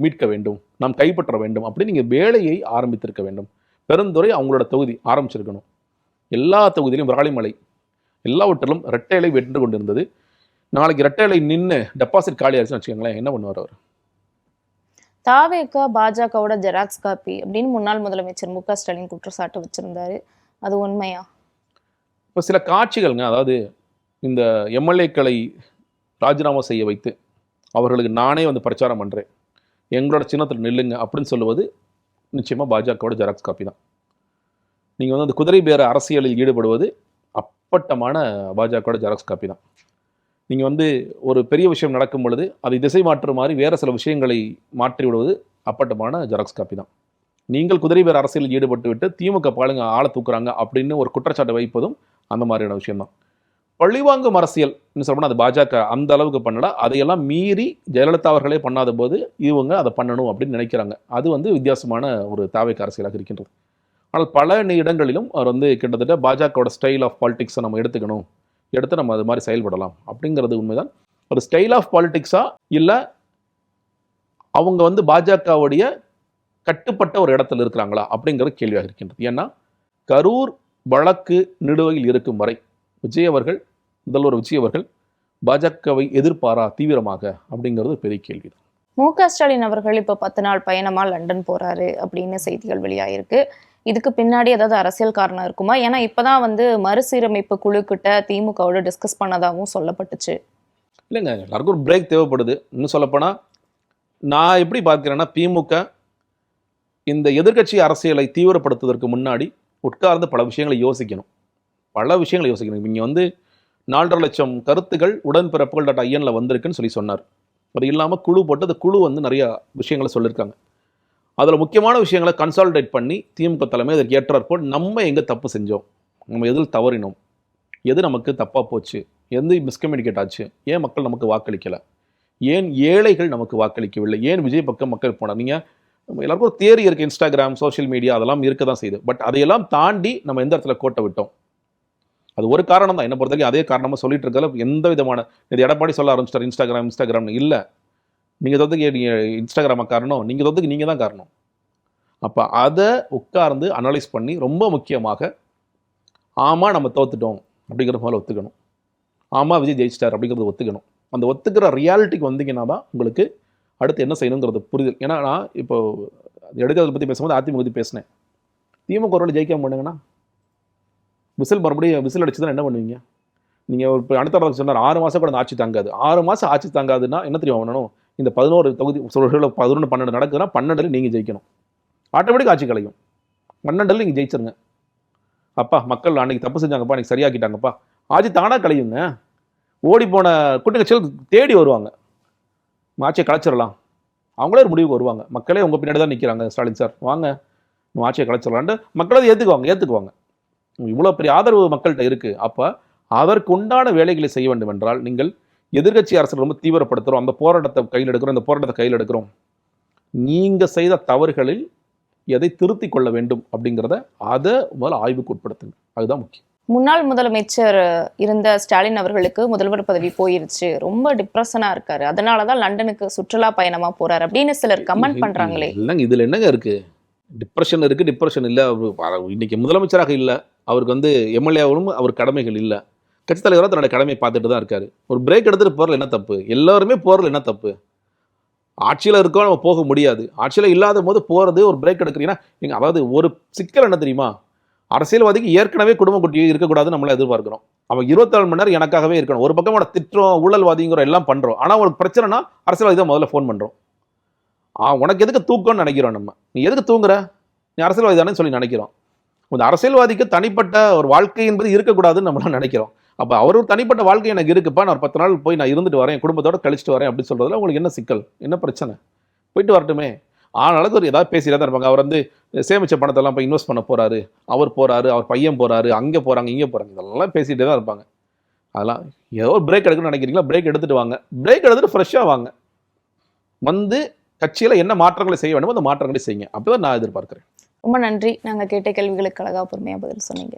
மீட்க வேண்டும், நாம் கைப்பற்ற வேண்டும் அப்படி நீங்கள் வேலையை ஆரம்பித்திருக்க வேண்டும். பெருந்துறை அவங்களோட தொகுதி ஆரம்பிச்சிருக்கணும். எல்லா தொகுதியிலும் விராலிமலை எல்லாவற்றிலும் இரட்டை இலை வென்று கொண்டிருந்தது. நாளைக்கு இரட்டை இலை நின்று டெபாசிட் காலி ஆயிடுச்சுன்னு வச்சுக்கோங்களேன், என்ன பண்ணுவார் அவர்? தாவேக பாஜகவோட ஜெராக்ஸ் காப்பி அப்படின்னு முன்னாள் முதலமைச்சர் மு க ஸ்டாலின் குற்றச்சாட்டு வச்சிருந்தாரு. அது உண்மையா? இப்போ சில காட்சிகள்ங்க, அதாவது இந்த எம்எல்ஏக்களை ராஜினாமா செய்ய வைத்து அவர்களுக்கு நானே வந்து பிரச்சாரம் பண்ணுறேன், எங்களோட சின்னத்தில் நில்லுங்க அப்படின்னு சொல்லுவது நிச்சயமாக பாஜகவோட ஜெராக்ஸ் காப்பி தான். நீங்கள் வந்து அந்த குதிரை பேர அரசியலில் ஈடுபடுவது அப்பட்டமான பாஜகவோட ஜெராக்ஸ் காப்பி தான். நீங்கள் வந்து ஒரு பெரிய விஷயம் நடக்கும் பொழுது அதை திசை மாற்று மாதிரி வேறு சில விஷயங்களை மாற்றி விடுவது அப்பட்டமான ஜெராக்ஸ் காப்பி தான். நீங்கள் குதிரை பேர அரசியலில் ஈடுபட்டு விட்டு திமுக பாலுங்க ஆளை தூக்குறாங்க அப்படின்னு ஒரு குற்றச்சாட்டை வைப்பதும் அந்த மாதிரியான விஷயம்தான். பழிவாங்கும் அரசியல் சொல்லப்போனால் அது பாஜக அந்த அளவுக்கு பண்ணல. அதையெல்லாம் மீறி ஜெயலலிதா அவர்களே பண்ணாத போது இவங்க அதை பண்ணணும் அப்படின்னு நினைக்கிறாங்க. அது வந்து வித்தியாசமான ஒரு தாவேக அரசியலாக இருக்கின்றது. ஆனால் பல இடங்களிலும் அவர் வந்து கிட்டத்தட்ட பாஜகவோட ஸ்டைல் ஆஃப் பாலிடிக்ஸை நம்ம எடுத்து நம்ம அது மாதிரி செயல்படலாம் அப்படிங்கிறது உண்மைதான். ஒரு ஸ்டைல் ஆஃப் பாலிடிக்ஸா இல்லை அவங்க வந்து பாஜகவுடைய கட்டுப்பட்ட ஒரு இடத்துல இருக்கிறாங்களா அப்படிங்கிறது கேள்வியாக இருக்கின்றது. ஏன்னா கரூர் வழக்கு நிலுவையில் இருக்கும் வரை முதல்வர் விஜய் அவர்கள் பாஜகவை எதிர்ப்பாரா தீவிரமாக அப்படிங்கிறது பெரிய கேள்வி தான். மு க ஸ்டாலின் அவர்கள் இப்போ 10 நாள் பயணமா லண்டன் போறாரு அப்படின்னு செய்திகள் வெளியாயிருக்கு. இதுக்கு பின்னாடி ஏதாவது அரசியல் காரணம் இருக்குமா? ஏன்னா இப்பதான் வந்து மறுசீரமைப்பு குழு கிட்ட திமுகவோட டிஸ்கஸ் பண்ணதாகவும் சொல்லப்பட்டுச்சு. இல்லைங்க, எல்லாருக்கும் ஒரு பிரேக் தேவைப்படுது. இன்னும் சொல்லப்போனால் நான் எப்படி பார்க்கிறேன்னா, திமுக இந்த எதிர்க்கட்சி அரசியலை தீவிரப்படுத்துவதற்கு முன்னாடி உட்கார்ந்து பல விஷயங்களை யோசிக்கணும். இங்கே வந்து 4.5 லட்சம் கருத்துக்கள் உடன்பிறப்புகள் .inல வந்திருக்குன்னு சொன்னார். அது இல்லாமல் குழு போட்டு அந்த குழு வந்து நிறைய விஷயங்களை சொல்லியிருக்காங்க. அதில் முக்கியமான விஷயங்களை கன்சாலிடேட் பண்ணி திமுக தலைமை அதற்கு ஏற்றாற்போல் நம்ம எங்கே தப்பு செஞ்சோம், நம்ம எதில் தவறினோம், எது நமக்கு தப்பாக போச்சு, எந்த மிஸ்கம்யூனிகேட் ஆச்சு, ஏன் மக்கள் நமக்கு வாக்களிக்கலை, ஏன் ஏழைகள் நமக்கு வாக்களிக்கவில்லை, ஏன் விஜய் பக்கம் மக்கள் போனார். நீங்கள் எல்லாருக்கும் ஒரு தியரி இருக்குது, இன்ஸ்டாகிராம் சோஷியல் மீடியா அதெல்லாம் இருக்க தான் செய்யுது. பட் அதையெல்லாம் தாண்டி நம்ம எந்த இடத்துல கோட்டை விட்டோம், அது ஒரு காரணம் தான். என்ன பொறுத்தவரைக்கும் அதே காரணமாக சொல்லிட்டு இருக்கல. எந்த விதமான இது எடப்பாடி சொல்ல ஆரம்பிச்சிட்டார் இன்ஸ்டாகிராம்னு இல்லை. நீங்கள் தொத்துக்கு நீங்கள் இன்ஸ்டாகிராமை காரணம், நீங்கள் தொத்துக்கு நீங்கள் தான் காரணம். அப்போ அதை உட்கார்ந்து அனலைஸ் பண்ணி ரொம்ப முக்கியமாக ஆமாம் நம்ம தோத்துட்டோம் அப்படிங்கிற மாதிரி ஒத்துக்கணும். ஆமாம் விஜய் ஜெயிச்சிட்டார் அப்படிங்கிறத ஒத்துக்கணும். அந்த ஒத்துக்கிற ரியாலிட்டிக்கு வந்தீங்கன்னா தான் உங்களுக்கு அடுத்து என்ன செய்யணுங்கிறது புரிதல். ஏன்னா நான் இப்போ இடைத்தேர்தல் பற்றி பேசும்போது அதிமுக பற்றி பேசினேன். திமுக ஒரு ஜெயிக்காம பண்ணுங்கன்னா மறுபடியும் விசில் அடிச்சு தான் என்ன பண்ணுவீங்க? நீங்கள் இப்போ அடுத்த சொன்னார் 6 மாதம் கூட ஆட்சி தாங்காது. 6 மாதம் ஆட்சி தாங்காதுன்னா என்ன தெரியும் பண்ணணும்? இந்த 11 தொகுதி 11 12 நடக்குதுன்னா 12 நீங்கள் ஜெயிக்கணும். ஆட்டோமேட்டிக் ஆட்சி கலையும். 12 நீங்கள் ஜெயிச்சிருங்க. அப்பா மக்கள் அன்றைக்கி தப்பு செஞ்சாங்கப்பா, அன்றைக்கி சரியாக்கிட்டாங்கப்பா, ஆட்சி தானாக கலையுங்க. ஓடி போன கூட்டங்கட்சிகள் தேடி வருவாங்க, ஆட்சியை கலைச்சிடலாம். அவங்களே ஒரு முடிவுக்கு வருவாங்க. மக்களே உங்கள் பின்னாடி தான் நிற்கிறாங்க, ஸ்டாலின் சார் வாங்க நம்ம ஆட்சியை கலைச்சிடலான்ட்டு மக்களே ஏற்றுக்குவாங்க. இவ்வளோ பெரிய ஆதரவு மக்கள்கிட்ட இருக்குது. அப்போ அதற்கு உண்டான வேலைகளை செய்ய வேண்டும் என்றால் நீங்கள் எதிர்க்கட்சி அரசு ரொம்ப தீவிரப்படுத்துகிறோம், அந்த போராட்டத்தை கையில் எடுக்கிறோம், நீங்கள் செய்த தவறுகளில் எதை திருத்திக் கொள்ள வேண்டும் அப்படிங்கிறத அதை முதல்ல ஆய்வுக்கு உட்படுத்துங்க. அதுதான் முக்கியம். முன்னாள் முதலமைச்சர் இருந்த ஸ்டாலின் அவர்களுக்கு முதல்வர் பதவி போயிருச்சு, ரொம்ப டிப்ரெஷனா இருக்காரு, அதனாலதான் லண்டனுக்கு சுற்றுலா பயணமா போறாரு அப்படின்னு சிலர் கமெண்ட் பண்றாங்களே. இல்லைங்க, இதுல என்னங்க இருக்கு? டிப்ரெஷன் இருக்கு, டிப்ரெஷன் இல்லை. அவர் இன்னைக்கு முதலமைச்சராக இல்லை, அவருக்கு வந்து எம்எல்ஏவும் அவர் கடமைகள் இல்லை, கட்சி தலைவராக தன்னோட கடமையை பார்த்துட்டு தான் இருக்காரு. ஒரு பிரேக் எடுத்துட்டு போறதுல என்ன தப்பு? எல்லாருமே போறதுல என்ன தப்பு? ஆட்சியில் இருக்கோ நம்ம போக முடியாது, ஆட்சியில் இல்லாத போது போகிறது ஒரு பிரேக் எடுக்கிறீங்கன்னா அதாவது ஒரு சிக்கல் என்ன தெரியுமா? அரசியல்வாதிக்கு ஏற்கனவே குடும்ப குட்டி இருக்கக்கூடாதுன்னு நம்மளை எதிர்பார்க்கிறோம். அவன் 24 மணி நேரம் எனக்காகவே இருக்கணும். ஒரு பக்கம் அவனை திட்டுறோம், ஊழல்வாதிங்கிற எல்லாம் பண்ணுறோம். ஆனால் ஒரு பிரச்சனைனா அரசியல்வாதி தான் முதல்ல ஃபோன் பண்ணுறோம். உனக்கு எதுக்கு தூக்கம்னு நினைக்கிறோம் நம்ம. நீ எதுக்கு தூங்குற? நீ அரசியல்வாதி தானே சொல்லி நினைக்கிறோம். அந்த அரசியல்வாதிக்கு தனிப்பட்ட ஒரு வாழ்க்கை என்பது இருக்கக்கூடாதுன்னு நம்மளாம் நினைக்கிறோம். அப்போ அவர் ஒரு தனிப்பட்ட வாழ்க்கை எனக்கு இருக்குப்பா, நான் ஒரு 10 நாள் போய் நான் இருந்துட்டு வரேன், குடும்பத்தோட கழிச்சிட்டு வரேன் அப்படின்னு சொல்கிறதுல உங்களுக்கு என்ன சிக்கல், என்ன பிரச்சனை? போயிட்டு வரட்டுமே. ஆனாலும் ஒரு ஏதாவது பேசிட்டு தான் இருப்பாங்க. அவர் வந்து சேமிச்ச பணத்தெல்லாம் போய் இன்வெஸ்ட் பண்ண போறாரு, அவர் போறாரு, அவர் பையன் போறாரு, அங்கே போறாங்க, இங்கே போறாங்க, இதெல்லாம் பேசிகிட்டே தான் இருப்பாங்க. அதெல்லாம் ஏதோ ஒரு பிரேக் எடுக்கணும்னு நினைக்கிறீங்களா, பிரேக் எடுத்துட்டு வாங்க. பிரேக் எடுத்துட்டு ஃப்ரெஷ்ஷாக வாங்க. வந்து கட்சியில் என்ன மாற்றங்களை செய்ய வேண்டுமோ அந்த மாற்றங்களை செய்யுங்க. அப்படி தான் நான் எதிர்பார்க்குறேன். ரொம்ப நன்றி. நாங்கள் கேட்ட கேள்விகளுக்கு அழகா பொறுமையாக பதில் சொன்னீங்க.